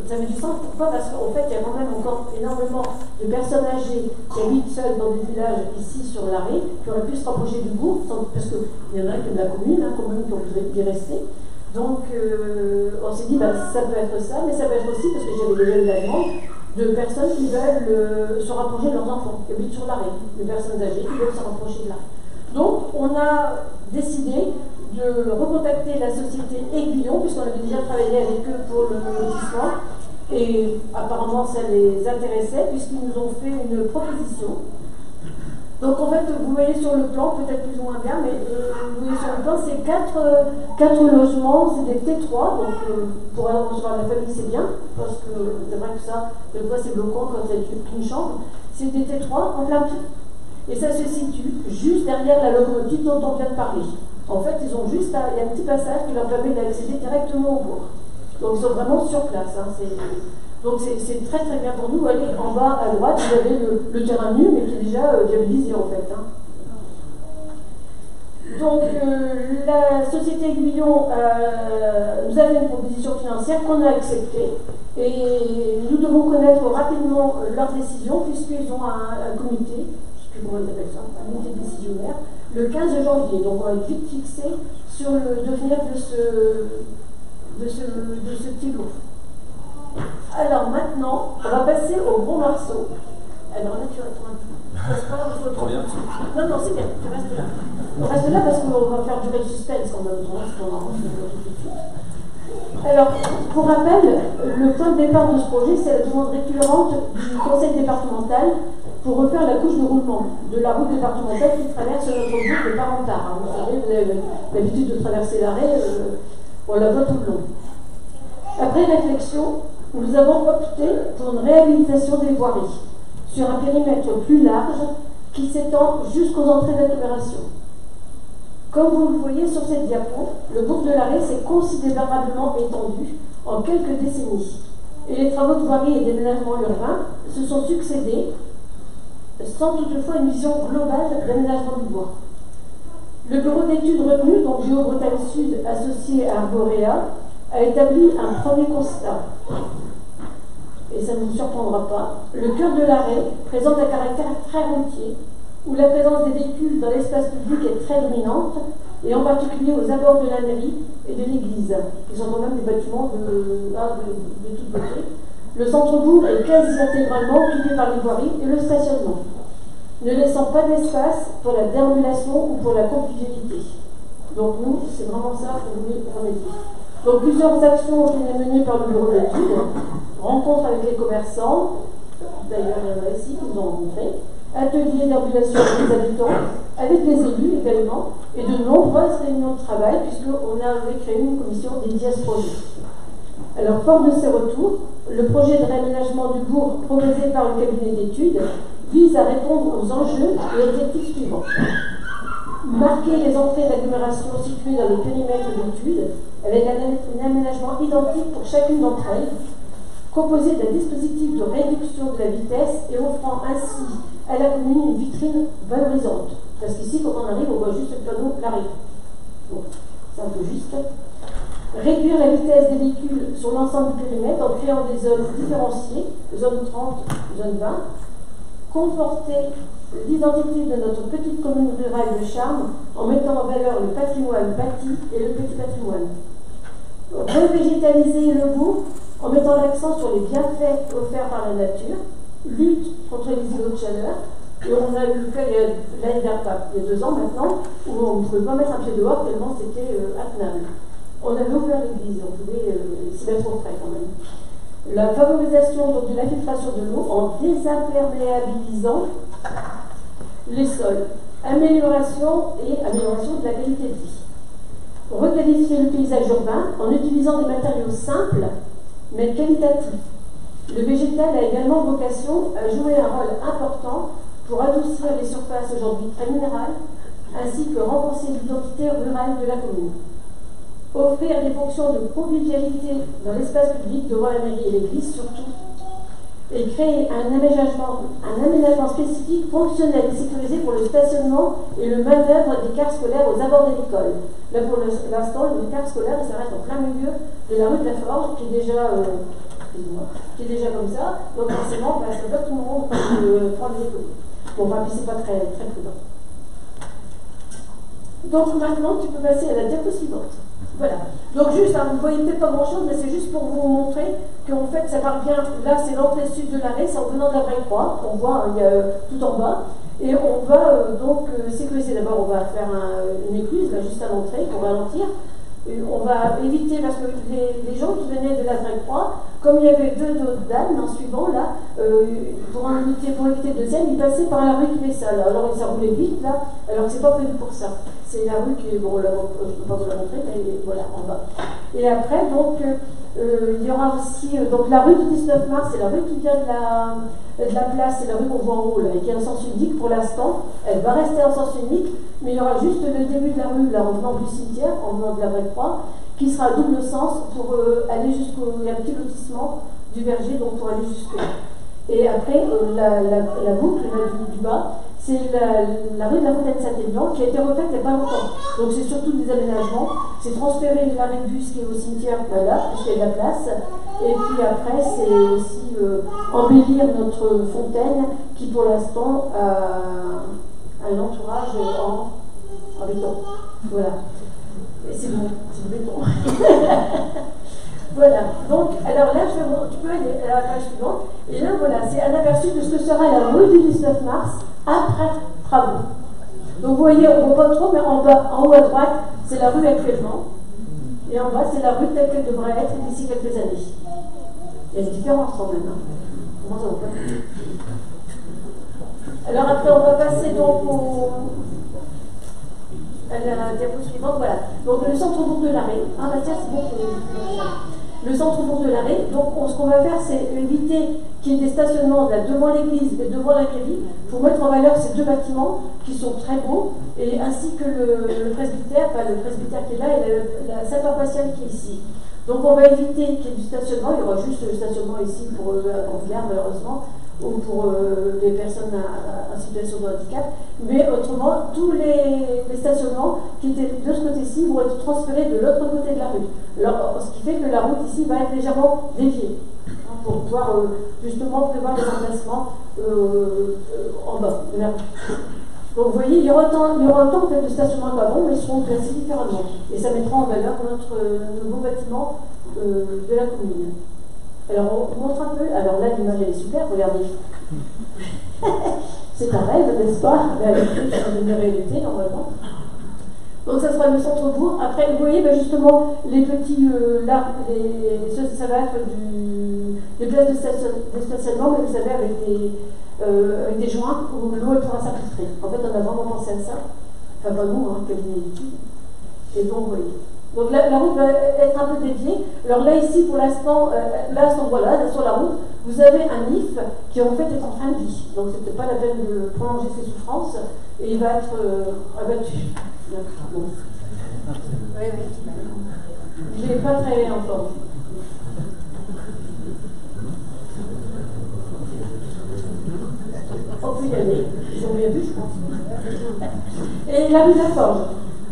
Speaker 1: ça avait du sens. Pourquoi? Parce qu'en fait, il y a quand même encore énormément de personnes âgées qui habitent seules dans des villages ici sur l'Arré, qui auraient pu se rapprocher du bourg, parce qu'il y en a qui de la commune, hein, quand même, qui ont pu y rester. Donc, on s'est dit, ça peut être ça, mais ça peut être aussi, parce que j'avais déjà eu la demande, de personnes qui veulent se rapprocher de leurs enfants, qui habitent sur l'Arré, de personnes âgées qui veulent se rapprocher de là. Donc, on a décidé de recontacter la société Aiguillon, puisqu'on avait déjà travaillé avec eux pour le lotissement, et apparemment ça les intéressait, puisqu'ils nous ont fait une proposition. Donc en fait, vous voyez sur le plan, peut-être plus ou moins bien, mais vous voyez sur le plan, c'est 4 logements, c'est des T3, donc pour aller recevoir la famille, c'est bien, parce que c'est vrai que ça, des fois c'est bloquant quand il y a qu'une chambre. C'est des T3 en plein pied. Et ça se situe juste derrière la locomotive dont on vient de parler. En fait, ils ont juste, il y a un petit passage qui leur permet d'accéder directement au bourg. Donc ils sont vraiment sur place. Hein, donc c'est très très bien pour nous. Allez, en bas à droite, vous avez le terrain nu, mais qui est déjà viabilisé en fait. Hein. Donc la société Aiguillon nous a fait une proposition financière qu'on a acceptée. Et nous devons connaître rapidement leur décision, puisqu'ils ont un comité, je ne sais plus comment ils appellent ça, un comité décisionnaire, le 15 janvier. Donc on va être vite fixé sur le devenir de ce petit lot. Alors maintenant, on va passer au gros morceau. Alors là, tu attends un peu.
Speaker 2: Trop bien.
Speaker 1: Non, c'est bien, tu restes là. On reste là parce qu'on va faire durer le suspense quand même, parce qu'on en tout de suite. Alors, pour rappel, le point de départ de ce projet, c'est la demande récurrente du conseil départemental pour refaire la couche de roulement de la route départementale qui traverse notre route de Parentard. Vous savez, vous avez l'habitude de traverser l'Arré, on la voit tout le long. Après réflexion, nous avons opté pour une réhabilitation des voiries sur un périmètre plus large qui s'étend jusqu'aux entrées d'agglomération. Comme vous le voyez sur cette diapo, le bourg de l'Arré s'est considérablement étendu en quelques décennies. Et les travaux de voirie et d'aménagement urbain se sont succédés sans toutefois une vision globale d'aménagement du bois. Le bureau d'études retenu, donc Géo-Bretagne Sud associé à Arborea, a établi un premier constat. Et ça ne vous surprendra pas, le cœur de l'arrêt présente un caractère très routier, où la présence des véhicules dans l'espace public est très dominante, et en particulier aux abords de la mairie et de l'église, qui sont quand même des bâtiments de toute beauté. Le centre-bourg est quasi intégralement occupé par les voiries et le stationnement, ne laissant pas d'espace pour la déambulation ou pour la convivialité. Donc nous, c'est vraiment ça qu'on voulait remédier. Donc plusieurs actions ont été menées par le bureau d'études, rencontres avec les commerçants, d'ailleurs il y en a ici qui nous ont rencontrés, ateliers d'ambulation avec les habitants, avec les élus également, et de nombreuses réunions de travail, puisqu'on avait créé une commission dédiée à ce projet. Alors, fort de ces retours, le projet de réaménagement du bourg proposé par le cabinet d'études vise à répondre aux enjeux et objectifs suivants. Marquer les entrées d'agglomération situées dans le périmètre d'études avec un aménagement identique pour chacune d'entre elles, composé d'un dispositif de réduction de la vitesse et offrant ainsi à la commune une vitrine valorisante. Parce qu'ici, quand on arrive, on voit juste le panneau l'arrêt. Donc, c'est un peu juste. Réduire la vitesse des véhicules sur l'ensemble du périmètre en créant des zones différenciées, zone 30, zone 20. Conforter l'identité de notre petite commune rurale de Charmes en mettant en valeur le patrimoine bâti et le petit patrimoine. Revégétaliser le bourg en mettant l'accent sur les bienfaits offerts par la nature, lutte contre les îlots de chaleur, et on a eu le cas l'année dernière, il y a 2 ans maintenant, où on ne pouvait pas mettre un pied dehors tellement c'était intenable. On avait ouvert l'église, on pouvait s'y mettre au frais quand même. La favorisation donc, de l'infiltration de l'eau en désimperméabilisant les sols, amélioration de la qualité de vie. Requalifier le paysage urbain en utilisant des matériaux simples mais qualitatifs. Le végétal a également vocation à jouer un rôle important pour adoucir les surfaces aujourd'hui très minérales, ainsi que renforcer l'identité rurale de la commune. Offrir des fonctions de convivialité dans l'espace public devant la mairie et l'église surtout, et créer un aménagement spécifique, fonctionnel et sécurisé pour le stationnement et le manœuvre des cars scolaires aux abords de l'école. Là, pour l'instant, le car scolaire s'arrête en plein milieu de la rue de la Forge, qui est déjà comme ça. Donc, forcément, parce que pas tout le monde peut prendre les écoles. Bon, enfin, puis c'est pas très, très prudent. Donc, maintenant, tu peux passer à la diapo suivante. Voilà. Donc juste, hein, vous ne voyez peut-être pas grand-chose, mais c'est juste pour vous montrer qu'en fait, ça part bien. Là, c'est l'entrée sud de l'arrêt, c'est en venant de la Vraie Croix. On voit, il y a tout en bas. Et on va donc sécuriser. D'abord, on va faire une écluse, là, juste à l'entrée, pour ralentir. Et on va éviter, parce que les gens qui venaient de la Vraie Croix, comme il y avait 2 autres dames en suivant, là, pour éviter le deuxième, ils passaient par la rue qui fait ça. Là. Alors, ça roulait vite, là, alors que c'est pas prévu pour ça. C'est la rue qui est, bon, là, je ne peux pas vous la montrer, mais voilà, en bas. Et après, donc, il y aura aussi, donc la rue du 19 mars, c'est la rue qui vient de la place, c'est la rue qu'on voit en haut, là, et qui est en sens unique pour l'instant. Elle va rester en sens unique, mais il y aura juste le début de la rue, là, en venant du cimetière, en venant de la Vraie Croix, qui sera à double sens pour aller jusqu'au petit lotissement du verger, donc pour aller jusque-là. Et après, la boucle là, du bas, c'est la rue de la Fontaine Saint-Élian qui a été refaite il n'y a pas longtemps. Donc c'est surtout des aménagements. C'est transférer l'arrêt de bus qui est au cimetière là, puisqu'il y a de la place. Et puis après, c'est aussi embellir notre fontaine qui pour l'instant a un entourage en béton. Voilà. Et c'est bon, c'est du béton. Voilà, donc, alors là, tu peux aller à la page suivante, et là, voilà, c'est un aperçu de ce que sera la rue du 19 mars après travaux. Donc, vous voyez, on ne voit pas trop, mais en bas, en haut à droite, c'est la rue actuellement, et en bas, c'est la rue telle qu'elle devrait être d'ici quelques années. Il y a une différence quand même. Hein. Comment ça va pas? Alors, après, on va passer donc à la diapo suivante, voilà. Donc, le centre-bourg de l'arrêt. Ah, bah tiens, c'est bon. Le centre-bourg de l'arrêt, donc ce qu'on va faire, c'est éviter qu'il y ait des stationnements là, devant l'église et devant la mairie pour mettre en valeur ces 2 bâtiments qui sont très beaux, et ainsi que le presbytère, enfin le presbytère qui est là et la salle paroissiale qui est ici. Donc on va éviter qu'il y ait du stationnement, il y aura juste le stationnement ici pour à Conflans malheureusement, ou pour les personnes en situation de handicap, mais autrement, tous les stationnements qui étaient de ce côté-ci vont être transférés de l'autre côté de la rue. Alors, ce qui fait que la route ici va être légèrement déviée, hein, pour pouvoir justement prévoir les emplacements en bas de la rue. Donc vous voyez, il y aura autant en fait, de stationnements qu'avant, mais ils seront classés différemment. Et ça mettra en valeur notre nouveau bâtiment de la commune. Alors on montre un peu, alors là l'image elle est super, regardez. C'est un rêve, n'est-ce pas? Mais avec eux, ça va devenir réalité normalement. Donc ça sera le centre-bourg. Après, vous voyez ben justement les petits, là, ça va être des places de stationnement, mais vous savez, avec des joints où l'eau pourra s'infiltrer. En fait, on a vraiment pensé à ça. Enfin, pas nous, hein, cabinet d'études. Et donc, vous voyez. Donc la route va être un peu déviée. Alors là, ici, pour l'instant, là, à cet endroit-là, sur la route, vous avez un IF qui en fait est en fin de vie. Donc c'était pas la peine de prolonger ses souffrances. Et il va être abattu. Bon. Oui. Il n'est pas très en forme. On peut y aller. Ils ont bien vu, je pense. Et la rue de la Forge.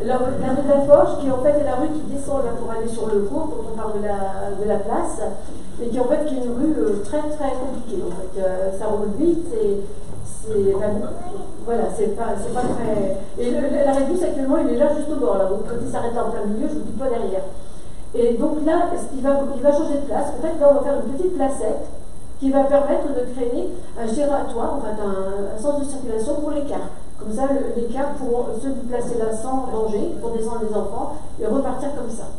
Speaker 1: La rue de la Forge, qui en fait est la rue qui descend là pour aller sur le cours, quand on parle de la place, et qui en fait qui est une rue très très compliquée. En fait, ça roule vite et voilà, c'est pas très. Et la Rébus actuellement, il est là juste au bord, là. Donc quand il s'arrête en plein milieu, je ne vous dis pas derrière. Et donc là, il va changer de place. En fait, là, on va faire une petite placette qui va permettre de créer un giratoire, en fait, un sens de circulation pour les cars. Comme ça, les cars pourront se déplacer là sans danger pour descendre les enfants et repartir comme ça.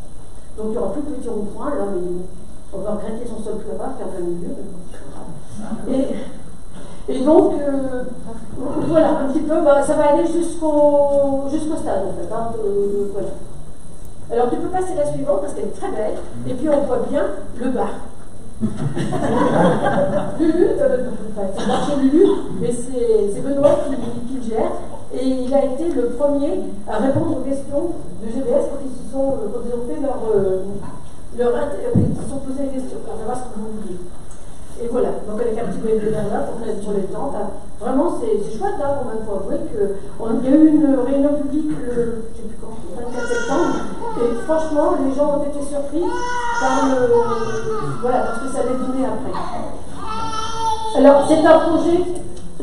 Speaker 1: Donc il n'y aura plus de petits ronds-points, là, mais on va regretter son sol pleureur qui est en plein milieu. Et donc, voilà, un petit peu, ça va aller jusqu'au stade, en fait. Hein, voilà. Alors, tu peux passer la suivante parce qu'elle est très belle, et puis on voit bien le bar. Lulu, c'est marché Lulu, mais c'est Benoît qui le gère, et il a été le premier à répondre aux questions de GBS quand ils ont fait ils se sont posé les questions pour savoir ce que vous vouliez. Et voilà, donc avec un petit peu de là pour mettre sur les tentes. Vraiment, c'est chouette, là, pour avouer qu'il y a eu une réunion publique le 24 septembre, et franchement, les gens ont été surpris par voilà, parce que ça allait donner après. Alors, c'est un projet,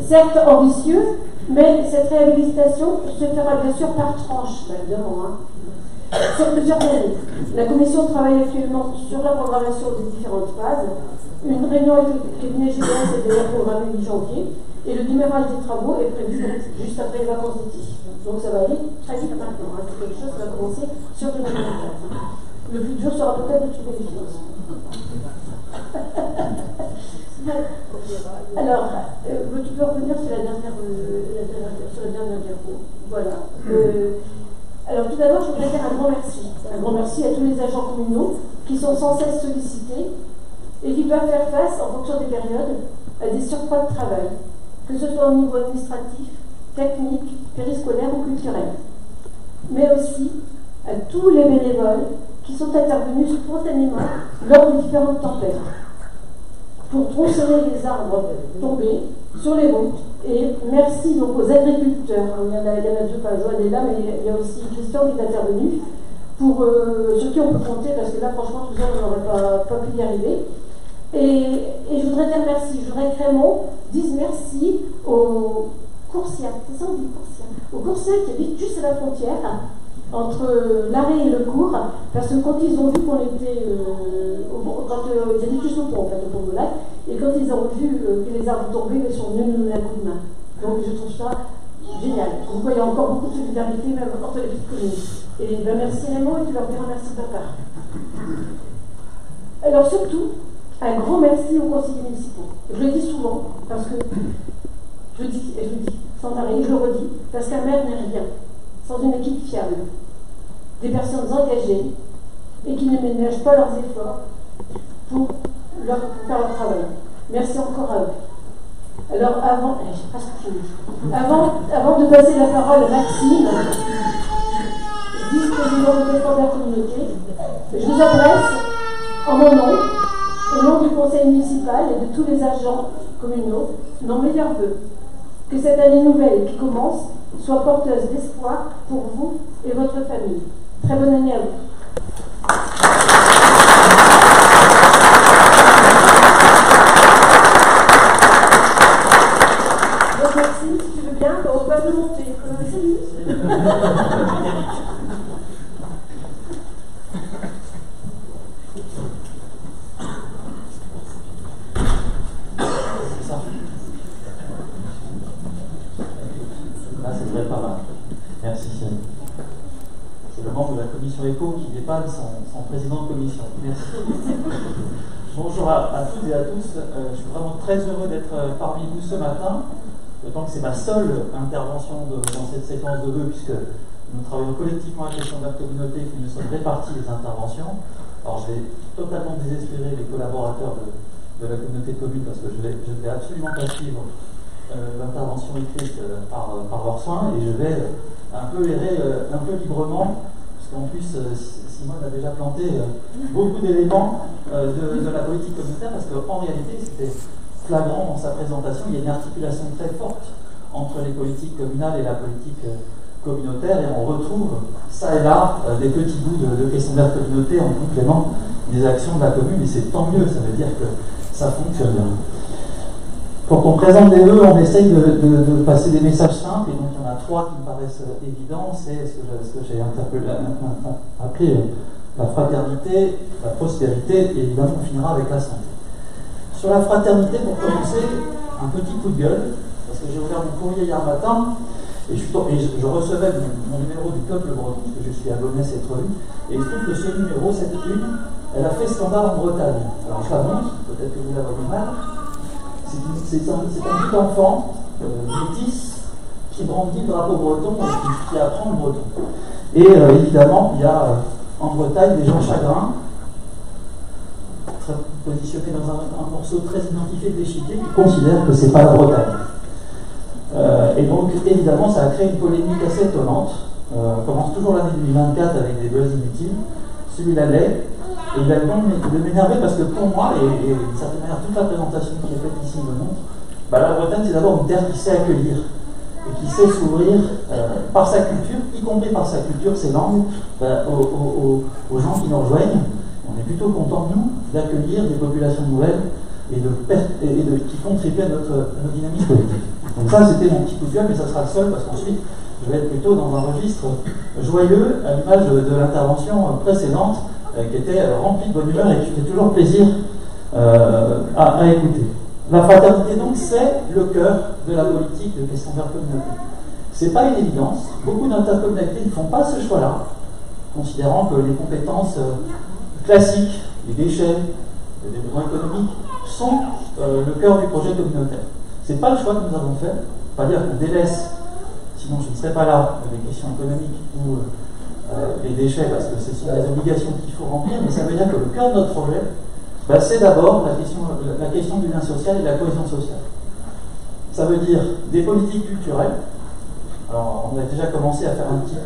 Speaker 1: certes ambitieux, mais cette réhabilitation se fera bien sûr par tranche, évidemment, hein, sur plusieurs années. La commission travaille actuellement sur la programmation des différentes phases. Une réunion avec le cabinet GBS est d'ailleurs programmée mi-janvier, et le démarrage des travaux est prévu juste après les vacances d'été. Donc ça va aller très vite maintenant. Hein. C'est quelque chose qui va commencer sur 2024. Le plus dur sera peut-être de trouver les finances. Alors, tu peux revenir sur la dernière diapo. Voilà. Alors tout d'abord, je voudrais faire un grand merci. Un grand merci à tous les agents communaux qui sont sans cesse sollicités et qui doivent faire face, en fonction des périodes, à des surcroîts de travail, que ce soit au niveau administratif, technique, périscolaire ou culturel, mais aussi à tous les bénévoles qui sont intervenus spontanément lors des différentes tempêtes pour tronçonner les arbres tombés sur les routes. Et merci donc aux agriculteurs. Il y en a deux, pas Joanne est là, mais il y a aussi Christian qui est intervenu, sur qui on peut compter, parce que là, franchement, tout ça, on n'aurait pas pu y arriver. Et je voudrais dire merci. Je voudrais que Raymond dise merci aux Coursiens. C'est ça, on dit Coursiens. Aux Coursiens qui habitent juste à la frontière entre l'Arrêt et le Cours, parce que quand ils ont vu qu'on était ils habitent juste au pont, en fait, au pont de lac, et quand ils ont vu que les arbres tombaient, ils sont venus nous donner un coup de main. Donc je trouve ça génial. Donc il y a encore beaucoup de solidarité, même entre les petites communes. Et ben, merci Raymond, et tu leur diras merci de ta part. Alors surtout, un grand merci aux conseillers municipaux. Je le dis souvent, parce que je le dis sans arrêt, je le redis, parce qu'un maire n'est rien sans une équipe fiable, des personnes engagées et qui ne ménagent pas leurs efforts pour faire leur travail. Merci encore à eux. Alors avant de passer la parole à Maxime, vice-président de défense de la communauté, je vous adresse En mon nom, au nom du conseil municipal et de tous les agents communaux, nos meilleurs vœux. Que cette année nouvelle qui commence soit porteuse d'espoir pour vous et votre famille. Très bonne année à vous. Donc merci, si tu veux bien, on va nous monter. Salut.
Speaker 3: Merci. C'est le membre de la commission éco qui dépanne son président de commission. Merci. Bonjour à toutes et à tous. Je suis vraiment très heureux d'être parmi vous ce matin, d'autant que c'est ma seule intervention dans cette séquence de vœux, puisque nous travaillons collectivement avec les chambres de communauté qui nous sommes répartis les interventions. Alors je vais totalement désespérer les collaborateurs de la communauté de communes parce que je ne vais absolument pas suivre l'intervention écrite par leurs soins, et je vais un peu errer un peu librement, parce qu'en plus Simone a déjà planté beaucoup d'éléments de la politique communautaire, parce qu'en réalité c'était flagrant dans sa présentation, il y a une articulation très forte entre les politiques communales et la politique communautaire, et on retrouve ça et là des petits bouts de questions de communauté en complément des actions de la commune, et c'est tant mieux, ça veut dire que ça fonctionne. Quand on présente des vœux, on essaye de passer des messages simples, et donc il y en a trois qui me paraissent évidents. C'est ce que j'ai appelé la fraternité, la prospérité, et évidemment on finira avec la santé. Sur la fraternité, pour commencer, un petit coup de gueule, parce que j'ai ouvert mon courrier hier matin, et je recevais mon numéro du Peuple Breton, parce que je suis abonné à cette revue, et il se trouve que ce numéro, cette une, elle a fait scandale en Bretagne. Alors je la montre, peut-être que vous la voyez mal. C'est un petit enfant métis qui brandit le drapeau breton et qui apprend le breton. Et évidemment, il y a en Bretagne des gens chagrins, positionnés dans un morceau très identifié de l'échiquier, qui considèrent que c'est pas la Bretagne. Et donc, évidemment, ça a créé une polémique assez étonnante. On commence toujours l'année 2024 avec des buzz inutiles. Celui-là l'est. Et il a le don de m'énerver parce que pour moi, et d'une certaine manière, toute la présentation qui est faite ici me montre, la Bretagne, c'est d'abord une terre qui sait accueillir et qui sait s'ouvrir par sa culture, y compris par sa culture, ses langues, aux gens qui nous rejoignent. On est plutôt content, nous, d'accueillir des populations nouvelles et qui contribuent à notre dynamisme politique. Donc ça, c'était mon petit coup de gueule, mais ça sera le seul parce qu'ensuite, je vais être plutôt dans un registre joyeux, à l'image de l'intervention précédente, qui était rempli de bonne humeur et qui fait toujours plaisir à écouter. La fraternité, donc, c'est le cœur de la politique de question d'intercommunalité. Ce n'est pas une évidence. Beaucoup d'intercommunalités ne font pas ce choix-là, considérant que les compétences classiques, les déchets, le développement économique, sont le cœur du projet communautaire. Ce n'est pas le choix que nous avons fait. Pas dire qu'on délaisse, sinon je ne serais pas là, les questions économiques ou les déchets, parce que ce sont des obligations qu'il faut remplir, mais ça veut dire que le cœur de notre projet, c'est d'abord la question du lien social et de la cohésion sociale. Ça veut dire des politiques culturelles. Alors, on a déjà commencé à faire un petit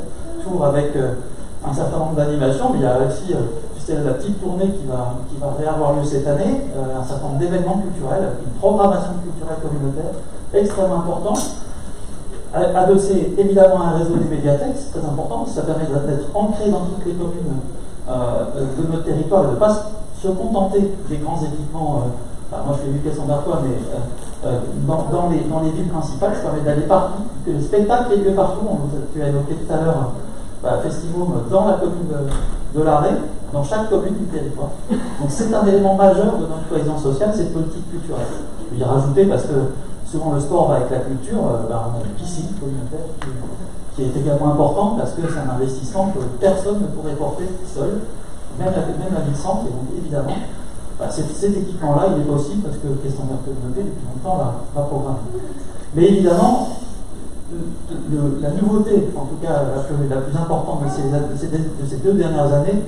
Speaker 3: tour avec un certain nombre d'animations, mais il y a aussi la petite tournée qui va réavoir lieu cette année, un certain nombre d'événements culturels, une programmation culturelle communautaire extrêmement importante, adossée évidemment à un réseau des médiathèques, c'est très important, ça permet d'être ancré dans toutes les communes de notre territoire et de ne pas se contenter des grands équipements. Moi je fais l'éducation d'Artois, mais dans les villes principales, ça permet d'aller partout, que les spectacles aient lieu partout. Tu as évoqué tout à l'heure Festivum dans la commune de l'Arrêt, dans chaque commune du territoire. Donc c'est un élément majeur de notre cohésion sociale, cette politique culturelle. Je vais y rajouter parce que souvent le sport va avec la culture, on a une piscine communautaire qui est également importante parce que c'est un investissement que personne ne pourrait porter seul, même la ville centre, et donc évidemment cet équipement-là il est possible parce que Question de communauté depuis longtemps l'a programmé. Mais évidemment, la nouveauté, en tout cas la plus importante de ces 2 dernières années,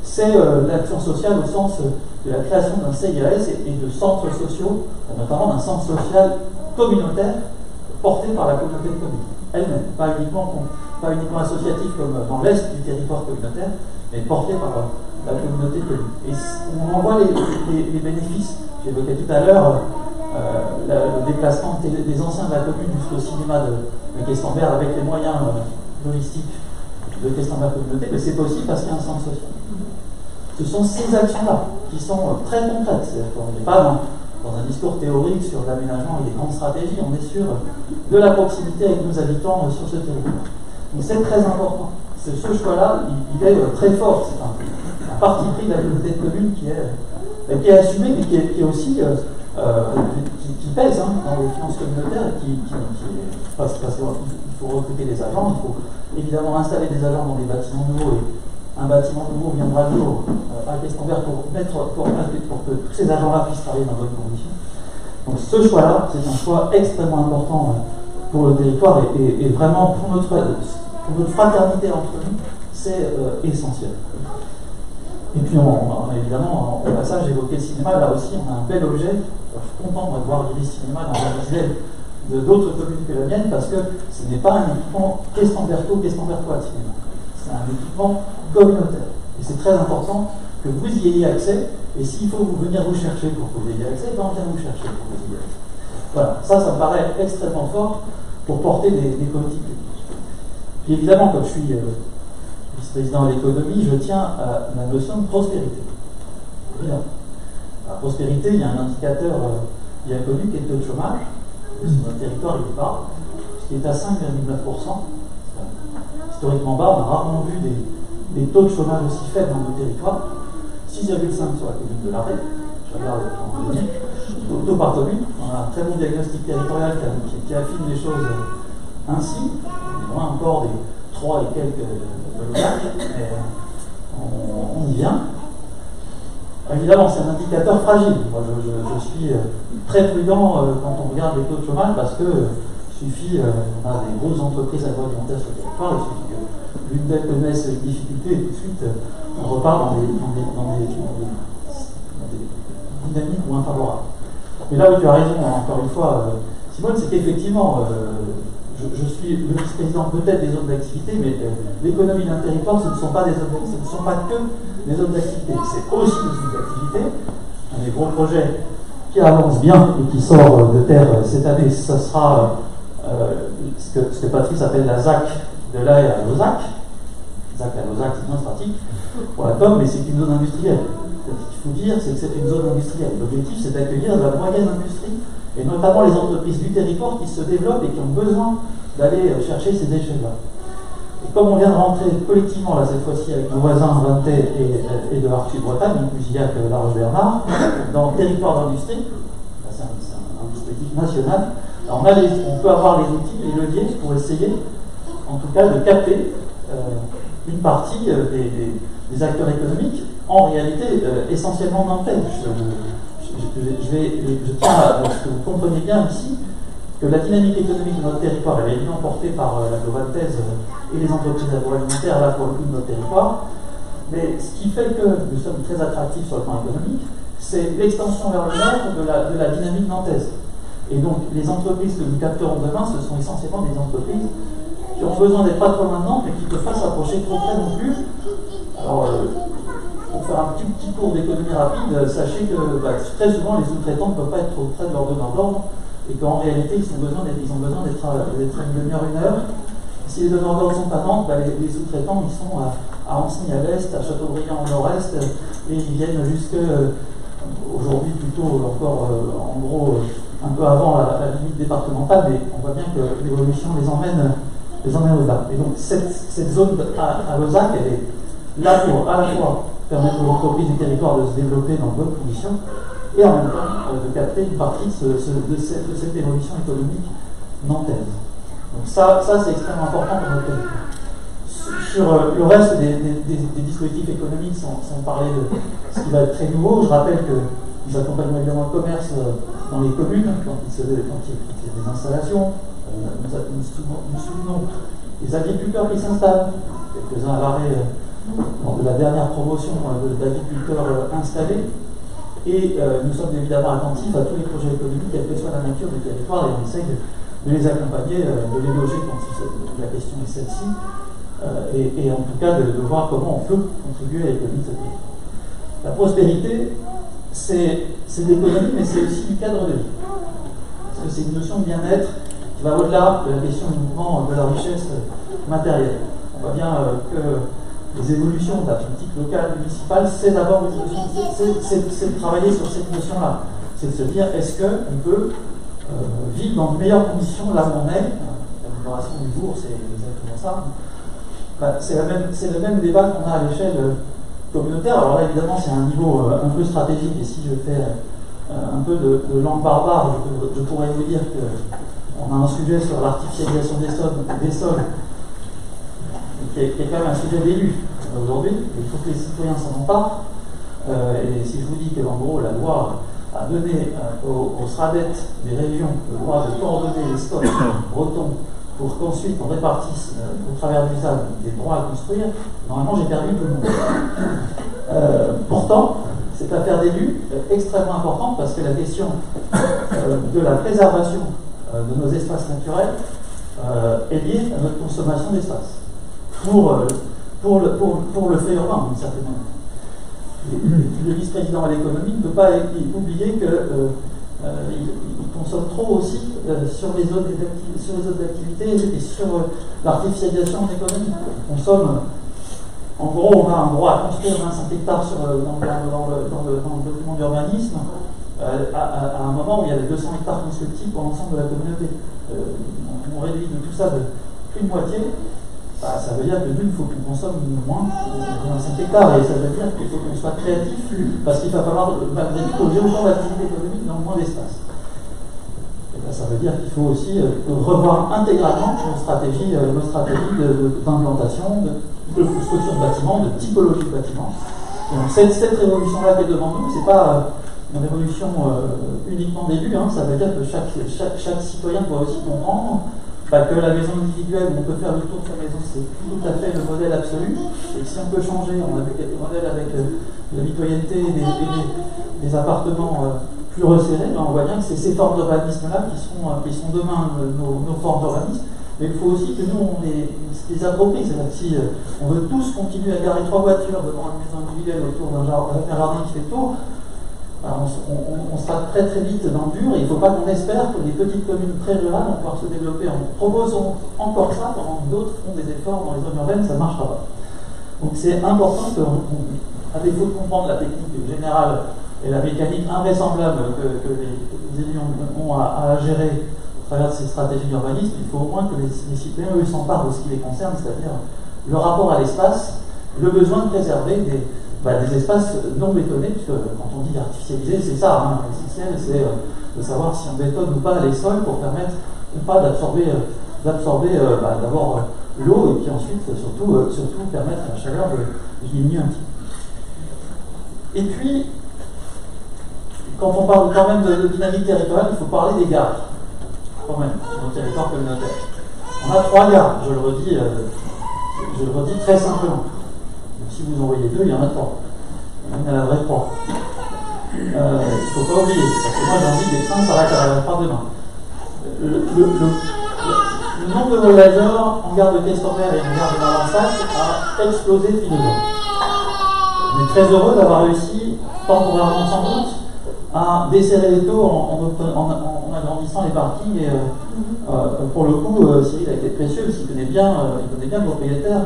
Speaker 3: c'est l'action sociale au sens de la création d'un CIAS et de centres sociaux, notamment d'un centre social communautaire porté par la communauté de communes elle-même, pas uniquement associatif comme dans l'est du territoire communautaire, mais porté la communauté de communes. Et on en voit les bénéfices. J'évoquais tout à l'heure le déplacement des anciens de la commune jusqu'au cinéma de Questembert avec les moyens logistiques de Questembert Communauté, mais c'est possible parce qu'il y a un centre social. Ce sont ces actions-là qui sont très concrètes. C'est-à-dire qu'on n'est pas dans un discours théorique sur l'aménagement et les grandes stratégies, on est sur de la proximité avec nos habitants sur ce territoire. Donc c'est très important. Ce choix-là, il est très fort. C'est un parti pris de la communauté de communes qui est assumé, mais qui est aussi qui pèse dans les finances communautaires, parce qu'il faut recruter des agents, il faut évidemment installer des agents dans des bâtiments nouveaux, et un bâtiment nouveau viendra le jour à Questembert pour que tous ces agents-là puissent travailler dans de bonnes conditions. Donc ce choix-là, c'est un choix extrêmement important pour le territoire et vraiment pour notre fraternité entre nous, c'est essentiel. Et puis évidemment, au passage, j'évoquais le cinéma, là aussi on a un bel objet. Alors, je suis content de voir l'idée cinéma dans un visuel d'autres communes que la mienne, parce que ce n'est pas un équipement questembertois de cinéma. C'est un équipement communautaire. Et c'est très important que vous y ayez accès, et s'il faut venir vous chercher pour que vous ayez accès, ben on vient vous chercher pour que vous ayez accès. Voilà, ça me paraît extrêmement fort pour porter des politiques publiques. Puis évidemment, comme je suis vice-président de l'économie, je tiens à la notion de prospérité. Évidemment. La prospérité, il y a un indicateur bien connu qui est le taux de chômage. Sur notre territoire, il est bas, qui est à 5,9%. Historiquement bas, on a rarement vu des taux de chômage aussi faibles dans nos territoires. 6,5 sur la commune de l'Arrêt. Je regarde taux par commune. On a un très bon diagnostic territorial qui affine les choses ainsi. Loin encore des 3 et quelques de l'Auvergne, mais on y vient. Évidemment, c'est un indicateur fragile. Moi, je suis très prudent quand on regarde les taux de chômage parce que suffit, on a des grosses entreprises agroalimentaires sur le territoire, il suffit que l'une d'elles connaisse une difficulté et tout de suite on repart dans des dynamiques moins favorables. Mais là où tu as raison, encore une fois, Simone, c'est qu'effectivement, je suis le vice-président peut-être des zones d'activité, mais l'économie d'un territoire, ce ne sont pas que des zones d'activité, c'est aussi des zones d'activité. Un des gros projets qui avance bien et qui sort de terre cette année, ce sera ce que Patrice appelle la ZAC de l'Aille à Lauzac. ZAC à Lauzac, c'est bien pratique pour la com, mais c'est une zone industrielle. Ce qu'il faut dire, c'est que c'est une zone industrielle. L'objectif, c'est d'accueillir de la moyenne industrie, et notamment les entreprises du territoire qui se développent et qui ont besoin d'aller chercher ces déchets-là. Et comme on vient de rentrer collectivement, là, cette fois-ci, avec nos voisins Vintet et de Artuis-Bretagne, donc Usillac, La Roche-Bernard, dans le territoire d'industrie, c'est un dispositif national, alors on peut avoir les outils, les leviers pour essayer, en tout cas, de capter une partie des acteurs économiques, en réalité, essentiellement nantais. Je tiens à ce que vous compreniez bien ici que la dynamique économique de notre territoire elle est évidemment portée par l'agro-Valtaise et les entreprises agroalimentaires, là pour le coup de notre territoire. Mais ce qui fait que nous sommes très attractifs sur le plan économique, c'est l'extension vers le nord de la dynamique nantaise. Et donc les entreprises que nous capterons demain, ce sont essentiellement des entreprises qui ont besoin d'être pas trop loin de Nantes, mais qui ne peuvent pas s'approcher trop près non plus. Alors, pour faire un petit cours d'économie rapide, sachez que très souvent les sous-traitants ne peuvent pas être trop près de leur donneur d'ordre et qu'en réalité ils ont besoin d'être une demi-heure, une heure. Si les donneurs d'ordre sont à Nantes, les sous-traitants ils sont à Ancenis à l'est, à Châteaubriand au nord-est, et ils viennent jusque aujourd'hui plutôt encore en gros un peu avant la limite départementale, mais on voit bien que l'évolution les emmène au-delà. Et donc cette zone à Lauzac, elle est là pour à la fois permettre aux entreprises du territoire de se développer dans de bonnes conditions et en même temps de capter une partie de cette évolution économique nantaise. Donc ça c'est extrêmement important pour notre territoire. Sur le reste des dispositifs économiques, sans parler de ce qui va être très nouveau, je rappelle que nous accompagnons évidemment le commerce dans les communes quand il y a des installations. Nous soutenons les agriculteurs qui s'installent, quelques-uns à l'arrêt lors de la dernière promotion d'agriculteurs installés, et nous sommes évidemment attentifs à tous les projets économiques, quelle que soit la nature du territoire, et on essaie de les accompagner, de les loger quand la question est celle-ci, et en tout cas de voir comment on peut contribuer à l'économie de ce territoire. La prospérité, c'est l'économie, mais c'est aussi du cadre de vie. Parce que c'est une notion de bien-être qui va au-delà de la question du mouvement de la richesse matérielle. On voit bien que les évolutions de la politique locale, municipale, c'est d'abord c'est de travailler sur cette notion-là. C'est de se dire, est-ce qu'on peut vivre dans de meilleures conditions là où on est. L'amélioration du bourg, c'est exactement ça. C'est le même débat qu'on a à l'échelle communautaire. Alors là, évidemment, c'est un niveau un peu stratégique. Et si je fais un peu de langue barbare, je pourrais vous dire qu'on a un sujet sur l'artificialisation des sols qui est quand même un sujet d'élu aujourd'hui. Il faut que les citoyens s'en emparent. Et si je vous dis que, en gros, la loi a donné aux SRADET des régions le droit de coordonner les stocks bretons pour qu'ensuite on répartisse au travers du ZAN des droits à construire, normalement j'ai perdu tout le monde. Pourtant, cette affaire d'élu est extrêmement importante parce que la question de la préservation de nos espaces naturels est liée à notre consommation d'espace pour le fait urbain, d'une certaine manière. Le vice-président à l'économie ne peut pas oublier qu'il consomme trop aussi sur les autres activités et sur l'artificialisation de l'économie. On consomme, en gros, on a un droit à construire 25 hectares dans le document d'urbanisme à un moment où il y avait 200 hectares constructibles pour l'ensemble de la communauté. On réduit de tout ça de plus de moitié. Ça veut dire que d'une, il faut qu'on consomme moins de 25 hectares, et ça veut dire qu'il faut qu'on soit créatif, parce qu'il va falloir, malgré tout, corriger autant d'activités économiques dans moins d'espace. Et ça veut dire qu'il faut aussi revoir intégralement nos stratégies d'implantation, de construction de bâtiments, de typologie de bâtiments. Et donc cette révolution-là qui est devant nous, c'est pas une révolution uniquement d'élus, ça veut dire que chaque citoyen doit aussi comprendre que la maison individuelle, on peut faire le tour de sa maison, c'est tout à fait le modèle absolu. Et que si on peut changer, on avait quelques modèles avec la mitoyenneté des appartements plus resserrés, on voit bien que c'est ces formes d'urbanisme-là qui sont demain nos formes d'urbanisme. Mais il faut aussi que nous, on les approprie. C'est-à-dire que si on veut tous continuer à garer 3 voitures devant une maison individuelle autour d'un jardin qui fait le tour, on sera très très vite dans le dur, et il ne faut pas qu'on espère que les petites communes très rurales vont pouvoir se développer en proposant encore ça pendant que d'autres font des efforts dans les zones urbaines, ça ne marchera pas. Donc c'est important qu'à défaut de comprendre la technique générale et la mécanique invraisemblable que les élus ont à gérer au travers de ces stratégies d'urbanisme, il faut au moins que les citoyens eux s'emparent de ce qui les concerne, c'est-à-dire le rapport à l'espace, le besoin de préserver des espaces non bétonnés, puisque quand on dit artificialiser, c'est ça, l'essentiel, c'est de savoir si on bétonne ou pas les sols pour permettre ou pas d'absorber d'abord l'eau, et puis ensuite surtout permettre à la chaleur de diminuer un petit peu. Et puis, quand on parle quand même de dynamique territoriale, il faut parler des gares, quand même, sur nos territoires communautaires. On a 3 gares, je le redis très simplement. Si vous en voyez 2, il y en a 3. Il y en a 3. Il ne faut pas oublier, parce que moi j'ai envie que les trains s'arrêtent à la fin demain. Le nombre de voyageurs en gare de Questormer et en gare de Marensac a explosé depuis 2 ans. On est très heureux d'avoir réussi, temporairement sans doute, à desserrer les taux en agrandissant les parkings. Et pour le coup, Cyril a été précieux, parce qu'il connaît bien le propriétaire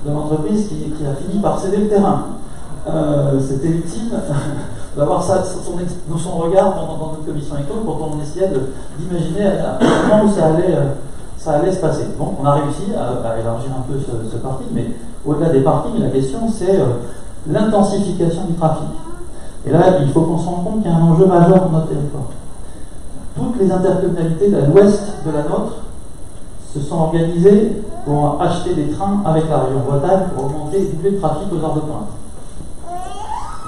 Speaker 3: de l'entreprise qui a fini par céder le terrain. C'était utile d'avoir ça dans son regard dans notre commission éco, quand on essayait d'imaginer à un moment où ça allait se passer. Bon, on a réussi à élargir un peu ce parking, mais au-delà des parkings, la question c'est l'intensification du trafic. Et là, il faut qu'on se rende compte qu'il y a un enjeu majeur pour notre territoire. Toutes les intercommunalités à l'ouest de la nôtre se sont organisées pour acheter des trains avec la région Bretagne pour augmenter et doubler le trafic aux heures de pointe.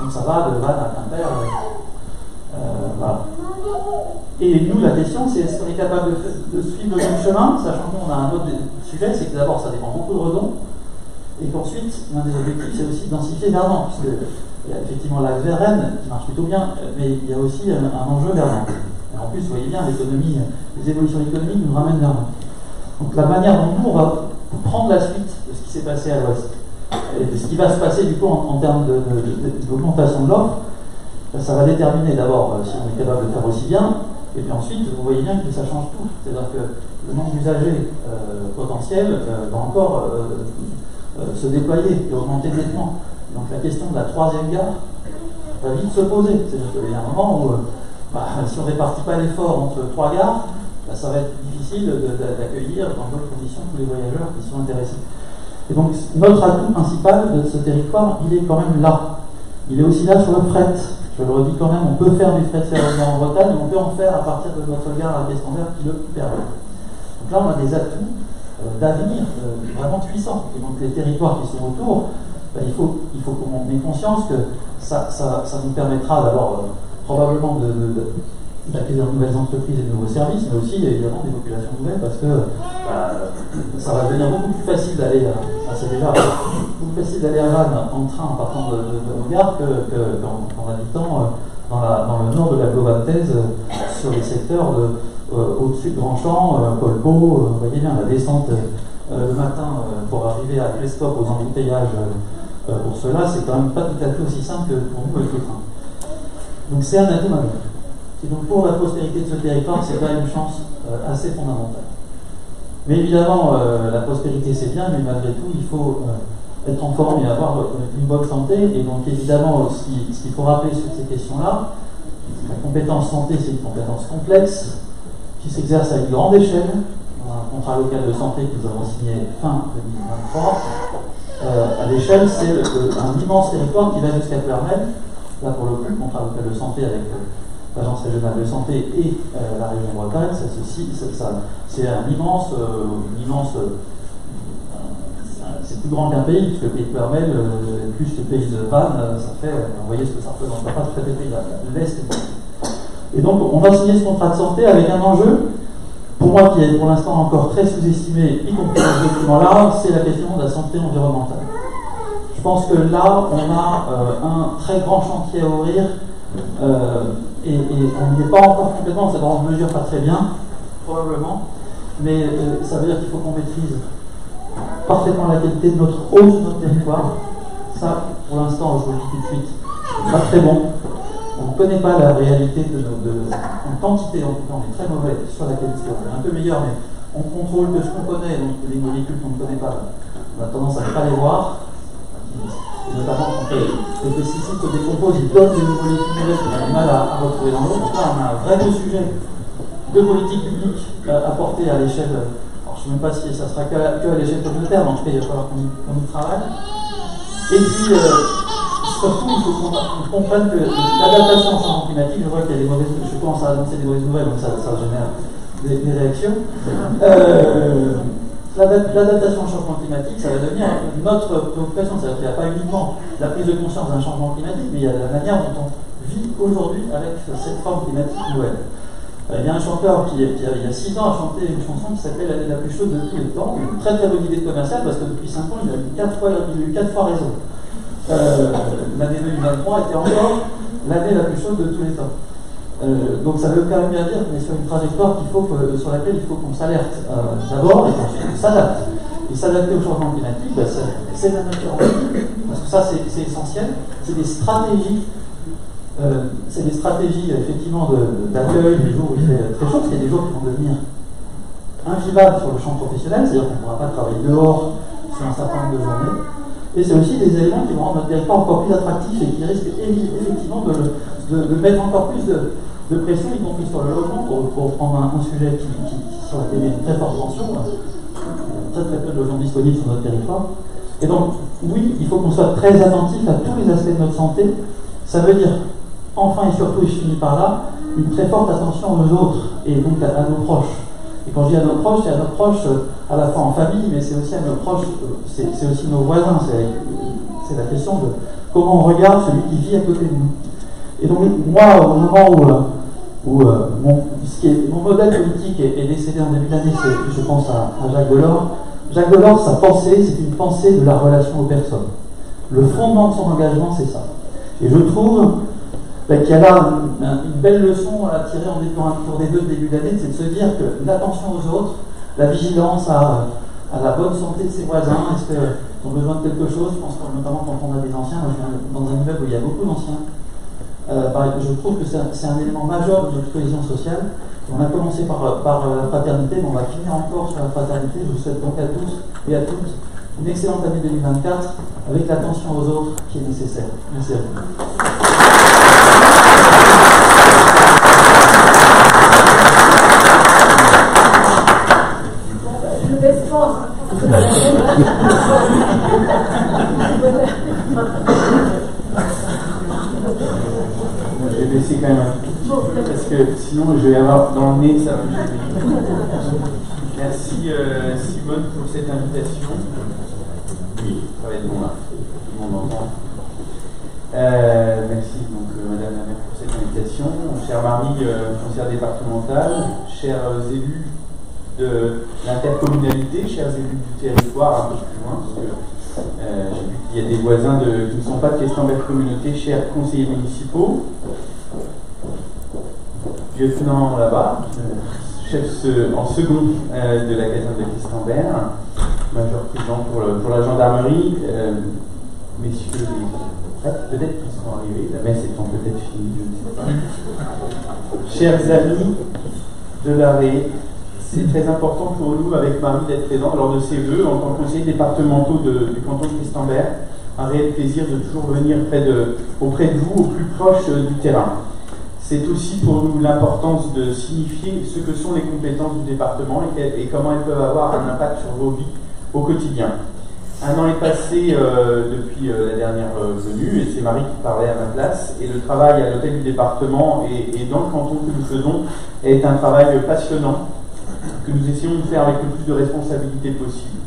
Speaker 3: Donc ça va de Vannes à Quimper. Voilà. Et nous, la question, c'est est-ce qu'on est capable de suivre le même chemin, sachant qu'on a un autre sujet, c'est que d'abord, ça dépend beaucoup de Redon, et qu'ensuite, l'un des objectifs, c'est aussi de densifier Verdun, puisque il y a effectivement l'axe vers Rennes qui marche plutôt bien, mais il y a aussi un enjeu vers Rennes. Et en plus, vous voyez bien, les évolutions économiques nous ramènent vers Rennes. Donc la manière dont nous, on va prendre la suite de ce qui s'est passé à l'ouest, Et ce qui va se passer du coup en termes d'augmentation de l'offre, ça va déterminer d'abord si on est capable de faire aussi bien, et puis ensuite vous voyez bien que ça change tout. C'est-à-dire que le nombre d'usagers potentiels va encore se déployer et augmenter nettement. Donc la question de la troisième gare va vite se poser. C'est-à-dire qu'il y a un moment où si on ne répartit pas l'effort entre trois gares, ça va être difficile d'accueillir dans d'autres conditions tous les voyageurs qui sont intéressés. Et donc notre atout principal de ce territoire, il est quand même là. Il est aussi là sur le fret. Je le redis quand même, on peut faire du fret ferroviaire en Bretagne, on peut en faire à partir de notre gare à Questembert qui le permet. Donc là, on a des atouts d'avenir vraiment puissants. Et donc les territoires qui sont autour, il faut qu'on ait conscience que ça nous permettra d'abord probablement d'acquérir de nouvelles entreprises et de nouveaux services, mais aussi évidemment des populations nouvelles, parce que ça va devenir beaucoup plus facile d'aller, c'est déjà beaucoup plus facile d'aller à Vannes en train en partant de nos gares qu'en habitant dans le nord de la Glovataise, sur les secteurs au-dessus de Grandchamp, Colpo. Vous voyez bien la descente le matin pour arriver à Clestop aux embouteillages. Pour cela, c'est quand même pas tout à fait aussi simple que pour nous avec les trains. Donc c'est un atout majeur. Et donc pour la prospérité de ce territoire, c'est quand même une chance assez fondamentale. Mais évidemment, la prospérité c'est bien, mais malgré tout, il faut être en forme et avoir une bonne santé. Et donc évidemment, ce qu'il faut rappeler sur ces questions-là, la compétence santé, c'est une compétence complexe qui s'exerce à une grande échelle. On a un contrat local de santé que nous avons signé fin 2023. À l'échelle, c'est un immense territoire qui va jusqu'à Ploermel. Là, pour le coup, le contrat local de santé avec l'Agence régionale de santé et la région Bretagne, c'est un immense, c'est plus grand qu'un pays, puisque le pays de Ploermel, plus le pays de Vannes, ça fait, vous voyez ce que ça représente, pas tout à fait pays, l'Est. Et donc, on va signer ce contrat de santé avec un enjeu, pour moi qui est pour l'instant encore très sous-estimé, y compris dans ce document-là, c'est la question de la santé environnementale. Je pense que là, on a un très grand chantier à ouvrir, et on n'y est pas encore complètement, ça on ne mesure pas très bien, probablement, mais ça veut dire qu'il faut qu'on maîtrise parfaitement la qualité de notre eau sur notre territoire. Ça, pour l'instant, je vous le dis tout de suite, c'est pas très bon. On ne connaît pas la réalité en quantité, en tout cas, on est très mauvais sur la qualité. On est un peu meilleur, mais on contrôle que ce qu'on connaît, donc les molécules qu'on ne connaît pas, on a tendance à ne pas les voir. Et notamment quand les pesticides se décomposent, ils donnent des molécules nouvelles qu'on a du mal à retrouver dans l'eau. Donc là, on a un vrai sujet de politique publique à porter à l'échelle. Alors je ne sais même pas si ça sera que à l'échelle communautaire, mais en tout cas, il va falloir qu'on y travaille. Et puis, surtout, il faut qu'on comprenne que l'adaptation au changement climatique, je vois qu'il y a des mauvaises, je commence à annoncer des mauvaises nouvelles, donc ça génère des réactions. L'adaptation au changement climatique, ça va devenir notre préoccupation. C'est-à-dire qu'il n'y a pas uniquement la prise de conscience d'un changement climatique, mais il y a la manière dont on vit aujourd'hui avec cette forme climatique nouvelle. Il y a un chanteur qui il y a 6 ans, a chanté une chanson qui s'appelle L'année la plus chaude de tous les temps. Une très très bonne idée commerciale parce que depuis 5 ans, il a eu 4 fois raison. L'année 2023 était encore l'année la plus chaude de tous les temps. Donc ça veut quand même bien dire qu'on est sur une trajectoire sur laquelle il faut qu'on s'alerte d'abord et qu'ensuite on s'adapte. Et s'adapter au changement climatique, c'est la nature. Parce que ça c'est essentiel. C'est des stratégies effectivement d'accueil des jours où il fait très chaud, parce qu'il y a des jours qui vont devenir invivables sur le champ professionnel, c'est-à-dire qu'on ne pourra pas travailler dehors sur un certain nombre de journées. Et c'est aussi des éléments qui vont rendre notre territoire encore plus attractif et qui risquent effectivement de mettre encore plus de pression, y compris sur le logement, pour prendre un sujet sur lequel il y a une très forte tension. Très très peu de logements disponibles sur notre territoire. Et donc, oui, il faut qu'on soit très attentif à tous les aspects de notre santé. Ça veut dire, enfin et surtout, et je finis par là, une très forte attention aux autres et donc à nos proches. Et quand je dis à nos proches, c'est à nos proches à la fois en famille, mais c'est aussi à nos proches, c'est aussi nos voisins. C'est la question de comment on regarde celui qui vit à côté de nous. Et donc, moi, au moment où mon modèle politique est décédé en début d'année, je pense à Jacques Delors. Jacques Delors, sa pensée, c'est une pensée de la relation aux personnes. Le fondement de son engagement, c'est ça. Et je trouve qu'il y a là une belle leçon à tirer pour des vœux de début d'année, c'est de se dire que l'attention aux autres, la vigilance à la bonne santé de ses voisins, est-ce ont besoin de quelque chose. Je pense notamment quand on a des anciens. Moi, je viens dans un immeuble où il y a beaucoup d'anciens. Je trouve que c'est un élément majeur de notre cohésion sociale. On a commencé par la fraternité, mais on va finir encore sur la fraternité. Je vous souhaite donc à tous et à toutes une excellente année 2024 avec l'attention aux autres qui est nécessaire. Merci à vous.
Speaker 1: Je baisse fort.
Speaker 4: Je vais baisser quand même un tout petit peu parce que sinon je vais avoir dans le nez, ça va me gêner. Merci Simone pour cette invitation. Oui, ça va être bon là, tout le monde entend. Merci donc Madame la maire pour cette invitation. Chère Marie, conseillère départementale, chers élus de l'intercommunalité, chers élus du territoire un peu plus loin, parce que j'ai vu qu'il y a des voisins qui ne sont pas de Questenberg Communauté, chers conseillers municipaux, lieutenant là-bas, chef en second de la caserne de Questenberg, major prudent pour la gendarmerie, messieurs les... peut-être qu'ils sont arrivés, la messe étant peut-être finie, je ne sais pas. Chers amis de l'Arrée, c'est très important pour nous, avec Marie, d'être présents lors de ces vœux en tant que conseillers départementaux du canton de Questenberg. Un réel plaisir de toujours venir auprès de vous, au plus proche du terrain. C'est aussi pour nous l'importance de signifier ce que sont les compétences du département et comment elles peuvent avoir un impact sur vos vies au quotidien. Un an est passé depuis la dernière venue, et c'est Marie qui parlait à ma place, et le travail à l'hôtel du département et dans le canton que nous faisons est un travail passionnant que nous essayons de faire avec le plus de responsabilité possible.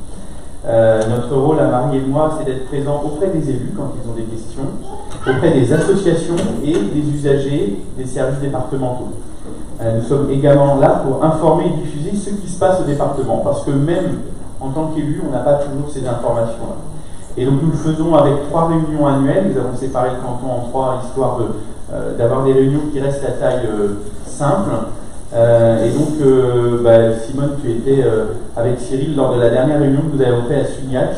Speaker 4: Notre rôle à Marie et moi, c'est d'être présents auprès des élus quand ils ont des questions, auprès des associations et des usagers des services départementaux. Nous sommes également là pour informer et diffuser ce qui se passe au département, parce que même en tant qu'élu, on n'a pas toujours ces informations-là. Et donc nous le faisons avec 3 réunions annuelles. Nous avons séparé le canton en 3, histoire d'avoir des réunions qui restent à taille simple. Et donc, Simone, tu étais avec Cyril lors de la dernière réunion que nous avons fait à Sugnac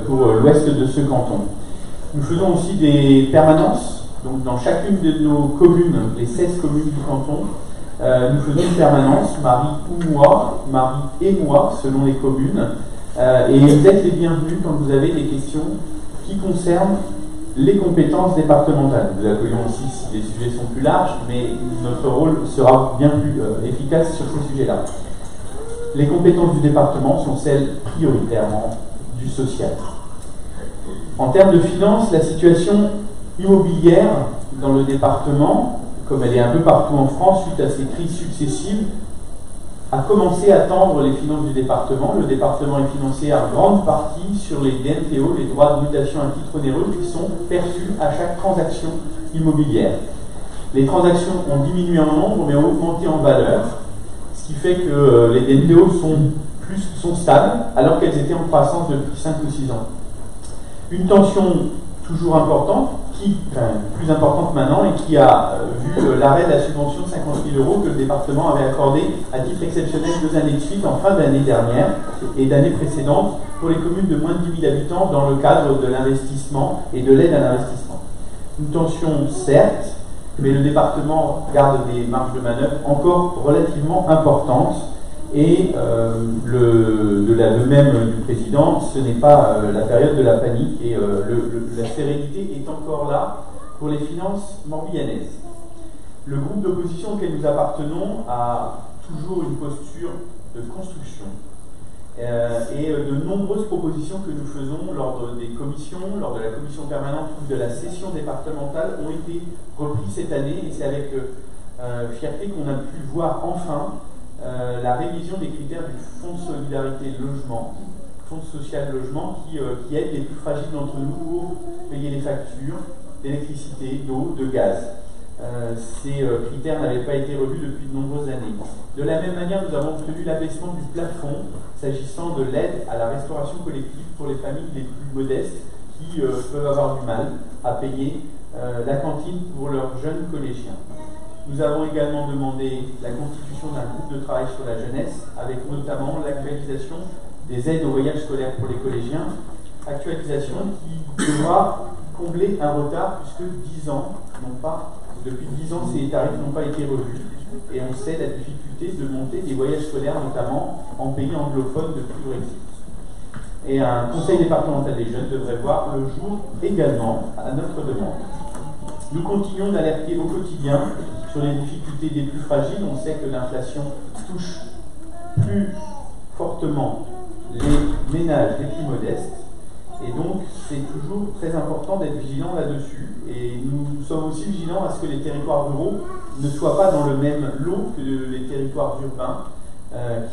Speaker 4: pour l'ouest de ce canton. Nous faisons aussi des permanences, donc dans chacune de nos communes, les 16 communes du canton, nous faisons une permanence, Marie ou moi, Marie et moi, selon les communes, et vous êtes les bienvenus quand vous avez des questions qui concernent les compétences départementales. Nous accueillons aussi si les sujets sont plus larges, mais notre rôle sera bien plus efficace sur ces sujets-là. Les compétences du département sont celles prioritairement du social. En termes de finances, la situation immobilière dans le département, comme elle est un peu partout en France suite à ces crises successives, a commencé à tendre les finances du département. Le département est financé en grande partie sur les DMTO, les droits de mutation à titre onéreux, qui sont perçus à chaque transaction immobilière. Les transactions ont diminué en nombre, mais ont augmenté en valeur, ce qui fait que les DMTO sont stables, alors qu'elles étaient en croissance depuis 5 ou 6 ans. Une tension toujours importante, plus importante maintenant, et qui a vu l'arrêt de la subvention de 50 000 € que le département avait accordé à titre exceptionnel 2 années de suite, en fin d'année dernière et d'année précédente, pour les communes de moins de 10 000 habitants dans le cadre de l'investissement et de l'aide à l'investissement. Une tension, certes, mais le département garde des marges de manœuvre encore relativement importantes. Et le même du président, ce n'est pas la période de la panique, et la sérénité est encore là pour les finances morbihanaises. Le groupe d'opposition auquel nous appartenons a toujours une posture de construction, et de nombreuses propositions que nous faisons lors des commissions, lors de la commission permanente ou de la session départementale ont été reprises cette année, et c'est avec fierté qu'on a pu voir enfin la révision des critères du Fonds de solidarité logement, Fonds social logement, qui aide les plus fragiles d'entre nous pour payer les factures d'électricité, d'eau, de gaz. Ces critères n'avaient pas été revus depuis de nombreuses années. De la même manière, nous avons obtenu l'abaissement du plafond s'agissant de l'aide à la restauration collective pour les familles les plus modestes qui peuvent avoir du mal à payer la cantine pour leurs jeunes collégiens. Nous avons également demandé la constitution d'un groupe de travail sur la jeunesse, avec notamment l'actualisation des aides au voyage scolaire pour les collégiens, actualisation qui devra combler un retard puisque 10 ans depuis 10 ans ces tarifs n'ont pas été revus et on sait la difficulté de monter des voyages scolaires notamment en pays anglophones depuis le Brexit. Et un conseil départemental des jeunes devrait voir le jour également à notre demande. Nous continuons d'alerter au quotidien sur les difficultés des plus fragiles. On sait que l'inflation touche plus fortement les ménages les plus modestes. Et donc, c'est toujours très important d'être vigilant là-dessus. Et nous sommes aussi vigilants à ce que les territoires ruraux ne soient pas dans le même lot que les territoires urbains,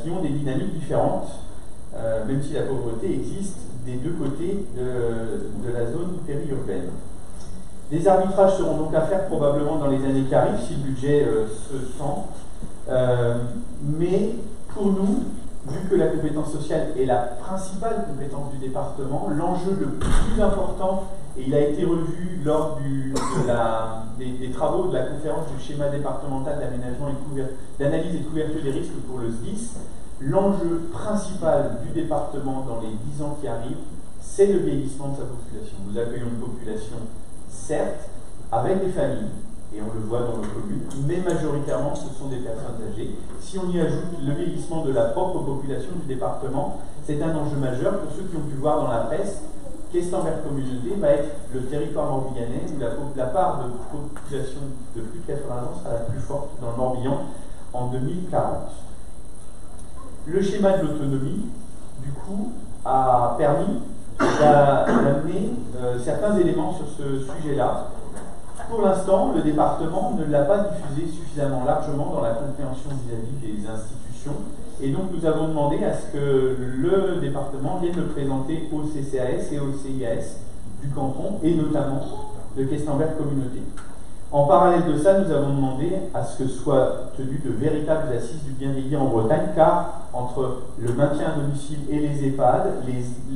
Speaker 4: qui ont des dynamiques différentes, même si la pauvreté existe des deux côtés de la zone périurbaine. Des arbitrages seront donc à faire probablement dans les années qui arrivent, si le budget se sent. Mais pour nous, vu que la compétence sociale est la principale compétence du département, l'enjeu le plus important, et il a été revu lors des travaux de la conférence du schéma départemental d'aménagement et d'analyse et de couverture des risques pour le SDIS, l'enjeu principal du département dans les 10 ans qui arrivent, c'est le vieillissement de sa population. Nous accueillons une population, certes, avec des familles, et on le voit dans nos communes, mais majoritairement ce sont des personnes âgées. Si on y ajoute le vieillissement de la propre population du département, c'est un enjeu majeur. Pour ceux qui ont pu voir dans la presse, Questenberg Communauté va être le territoire morbihanais où la part de population de plus de 80 ans sera la plus forte dans le Morbihan en 2040. Le schéma de l'autonomie, du coup, a permis d'amener certains éléments sur ce sujet-là. Pour l'instant, le département ne l'a pas diffusé suffisamment largement dans la compréhension vis-à-vis des institutions. Et donc, nous avons demandé à ce que le département vienne le présenter au CCAS et au CIAS du canton, et notamment de Questenberg Communauté. En parallèle de ça, nous avons demandé à ce que soient tenues de véritables assises du bien vieillir en Bretagne, car entre le maintien à domicile et les EHPAD,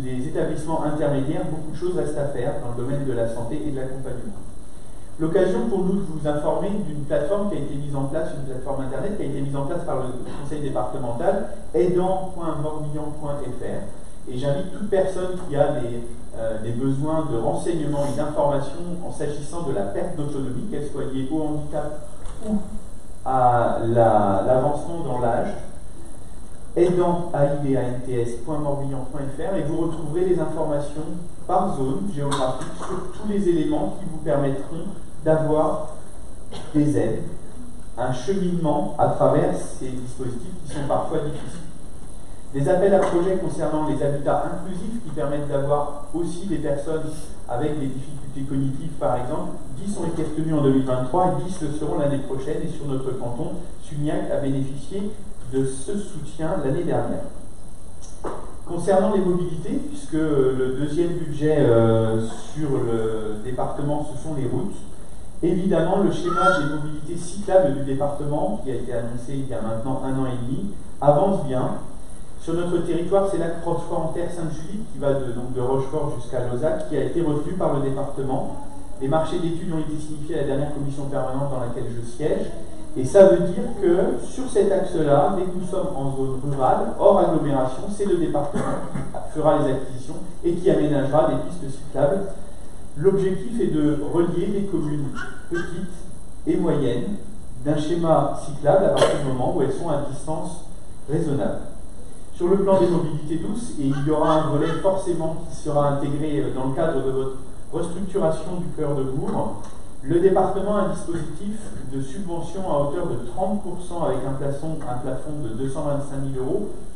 Speaker 4: les établissements intermédiaires, beaucoup de choses restent à faire dans le domaine de la santé et de l'accompagnement. L'occasion pour nous de vous informer d'une plateforme qui a été mise en place, une plateforme internet qui a été mise en place par le conseil départemental, aidant.morbihan.fr. Et j'invite toute personne qui a des besoins de renseignements et d'informations en s'agissant de la perte d'autonomie, qu'elle soit liée au handicap ou à l'avancement dans l'âge, aidant.morbihan.fr, et vous retrouverez les informations par zone géographique sur tous les éléments qui vous permettront d'avoir des aides, un cheminement à travers ces dispositifs qui sont parfois difficiles. Des appels à projets concernant les habitats inclusifs qui permettent d'avoir aussi des personnes avec des difficultés cognitives, par exemple. 10 ont été retenus en 2023 et 10 le seront l'année prochaine, et sur notre canton, Sugnac a bénéficié de ce soutien l'année dernière. Concernant les mobilités, puisque le deuxième budget sur le département, ce sont les routes, évidemment, le schéma des mobilités cyclables du département, qui a été annoncé il y a maintenant 1 an et demi, avance bien. Sur notre territoire, c'est l'axe Rochefort-en-Terre-Sainte-Julie, qui va de Rochefort jusqu'à Lausac, qui a été retenu par le département. Les marchés d'études ont été signifiés à la dernière commission permanente dans laquelle je siège. Et ça veut dire que sur cet axe-là, dès que nous sommes en zone rurale, hors agglomération, c'est le département qui fera les acquisitions et qui aménagera des pistes cyclables. L'objectif est de relier les communes petites et moyennes d'un schéma cyclable à partir du moment où elles sont à distance raisonnable. Sur le plan des mobilités douces, et il y aura un volet forcément qui sera intégré dans le cadre de votre restructuration du cœur de bourg, le département a un dispositif de subvention à hauteur de 30% avec un plafond de 225 000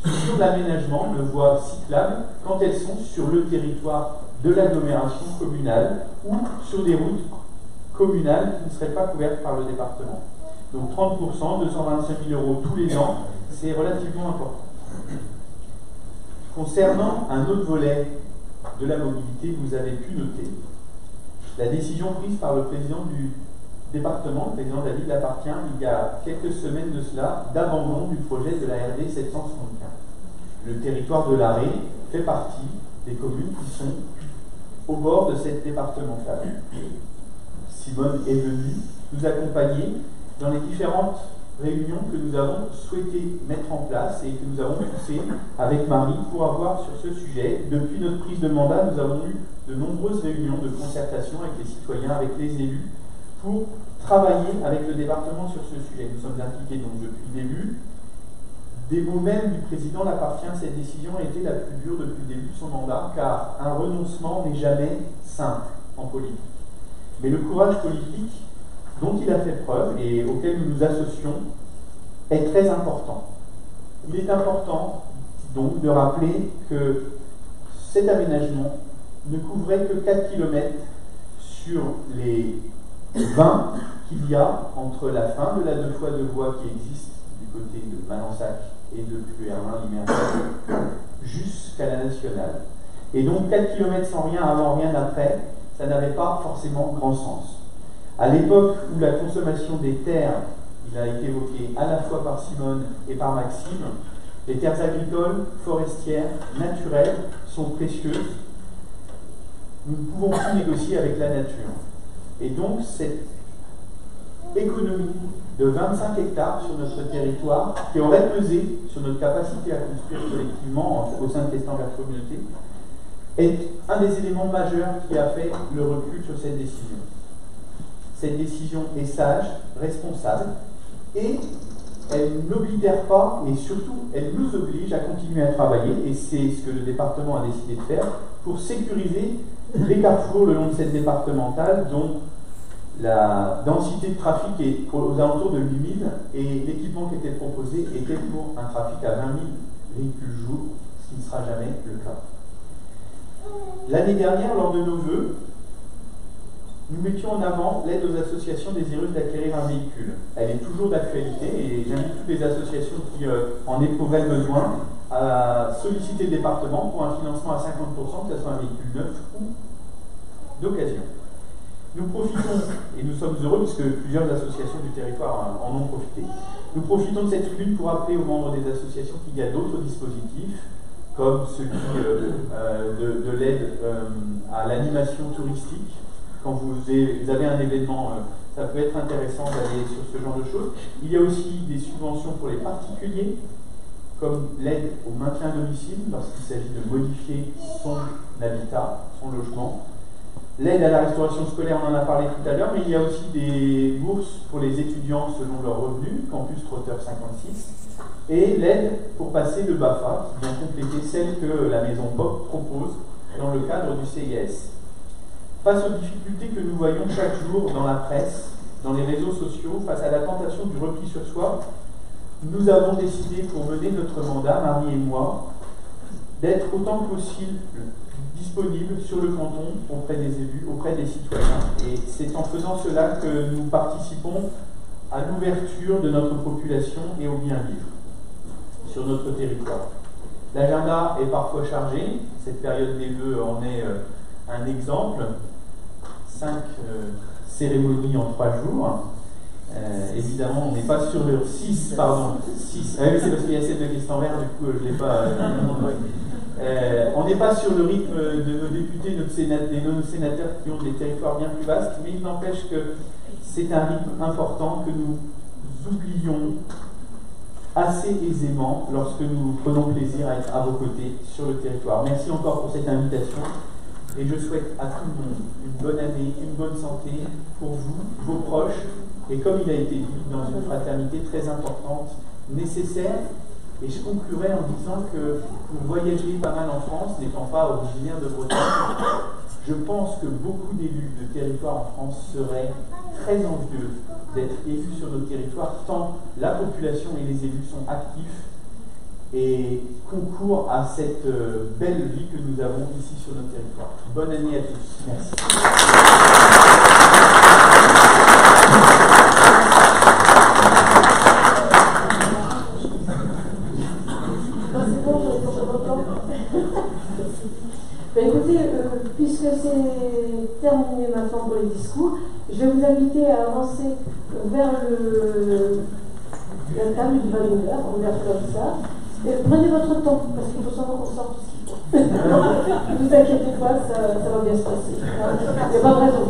Speaker 4: € sur l'aménagement de voies cyclables quand elles sont sur le territoire de l'agglomération communale ou sur des routes communales qui ne seraient pas couvertes par le département. Donc 30%, 225 000 € tous les ans, c'est relativement important. Concernant un autre volet de la mobilité, vous avez pu noter la décision prise par le président du département, le président David Lapartien, il y a quelques semaines de cela, d'abandon du projet de la RD 775. Le territoire de l'Arrée fait partie des communes qui sont au bord de cette départementale. Simone est venue nous accompagner dans les différentes réunion que nous avons souhaité mettre en place et que nous avons poussé avec Marie pour avoir sur ce sujet. Depuis notre prise de mandat, nous avons eu de nombreuses réunions de concertation avec les citoyens, avec les élus, pour travailler avec le département sur ce sujet. Nous sommes impliqués donc depuis le début. Des mots même du président l'appartient, cette décision a été la plus dure depuis le début de son mandat, car un renoncement n'est jamais simple en politique. Mais le courage politique dont il a fait preuve et auquel nous nous associons est très important. Il est important donc de rappeler que cet aménagement ne couvrait que 4 km sur les 20 qu'il y a entre la fin de la 2 fois 2 voies qui existe du côté de Malansac et de Puerlin-Limercade jusqu'à la nationale. Et donc 4 km sans rien avant, rien après, ça n'avait pas forcément grand sens. À l'époque où la consommation des terres, il a été évoqué à la fois par Simone et par Maxime, les terres agricoles, forestières, naturelles sont précieuses. Nous ne pouvons plus négocier avec la nature. Et donc cette économie de 25 hectares sur notre territoire, qui aurait pesé sur notre capacité à construire collectivement au sein de Questenberg Communauté, est un des éléments majeurs qui a fait le recul sur cette décision. Cette décision est sage, responsable, et elle n'oblitère pas, et surtout, elle nous oblige à continuer à travailler, et c'est ce que le département a décidé de faire, pour sécuriser les carrefours le long de cette départementale, dont la densité de trafic est aux alentours de 8000, et l'équipement qui était proposé était pour un trafic à 20 000 véhicules jour, ce qui ne sera jamais le cas. L'année dernière, lors de nos vœux, nous mettions en avant l'aide aux associations désireuses d'acquérir un véhicule. Elle est toujours d'actualité et j'invite toutes les associations qui en éprouveraient le besoin à solliciter le département pour un financement à 50%, que ce soit un véhicule neuf ou d'occasion. Nous profitons, et nous sommes heureux puisque plusieurs associations du territoire en ont profité, nous profitons de cette tribune pour rappeler aux membres des associations qu'il y a d'autres dispositifs, comme celui de l'aide à l'animation touristique. Quand vous avez un événement, ça peut être intéressant d'aller sur ce genre de choses. Il y a aussi des subventions pour les particuliers, comme l'aide au maintien à domicile, lorsqu'il s'agit de modifier son habitat, son logement. L'aide à la restauration scolaire, on en a parlé tout à l'heure, mais il y a aussi des bourses pour les étudiants selon leurs revenus, Campus Trotteur 56, et l'aide pour passer le BAFA, qui vient compléter celle que la Maison Pop propose dans le cadre du CIS. Face aux difficultés que nous voyons chaque jour dans la presse, dans les réseaux sociaux, face à la tentation du repli sur soi, nous avons décidé, pour mener notre mandat, Marie et moi, d'être autant que possible disponibles sur le canton auprès des élus, auprès des citoyens. Et c'est en faisant cela que nous participons à l'ouverture de notre population et au bien-vivre sur notre territoire. L'agenda est parfois chargé, cette période des vœux en est un exemple. 5 cérémonies en 3 jours. Évidemment, on n'est pas sur le 6, pardon. 6. Ah oui, c'est parce qu'il y a celle de Questenberg, du coup, je ne l'ai pas. On n'est pas sur le rythme de nos députés, de nos sénateurs qui ont des territoires bien plus vastes, mais il n'empêche que c'est un rythme important que nous oublions assez aisément lorsque nous prenons plaisir à être à vos côtés sur le territoire. Merci encore pour cette invitation. Et je souhaite à tout le monde une bonne année, une bonne santé pour vous, vos proches, et comme il a été dit, dans une fraternité très importante, nécessaire. Et je conclurai en disant que vous voyagez pas mal en France, n'étant pas originaire de Bretagne, je pense que beaucoup d'élus de territoire en France seraient très envieux d'être élus sur notre territoire, tant la population et les élus sont actifs et concourent à cette belle vie que nous avons ici sur notre territoire. Bonne année à tous. Merci.
Speaker 1: Écoutez, puisque c'est terminé maintenant pour les discours, je vais vous inviter à avancer vers la table du 21h, on verra comme ça. Et prenez votre temps, parce qu'il faut savoir qu'on sort aussi. Ne vous inquiétez pas, ça va bien se passer. Il n'y a pas de raison.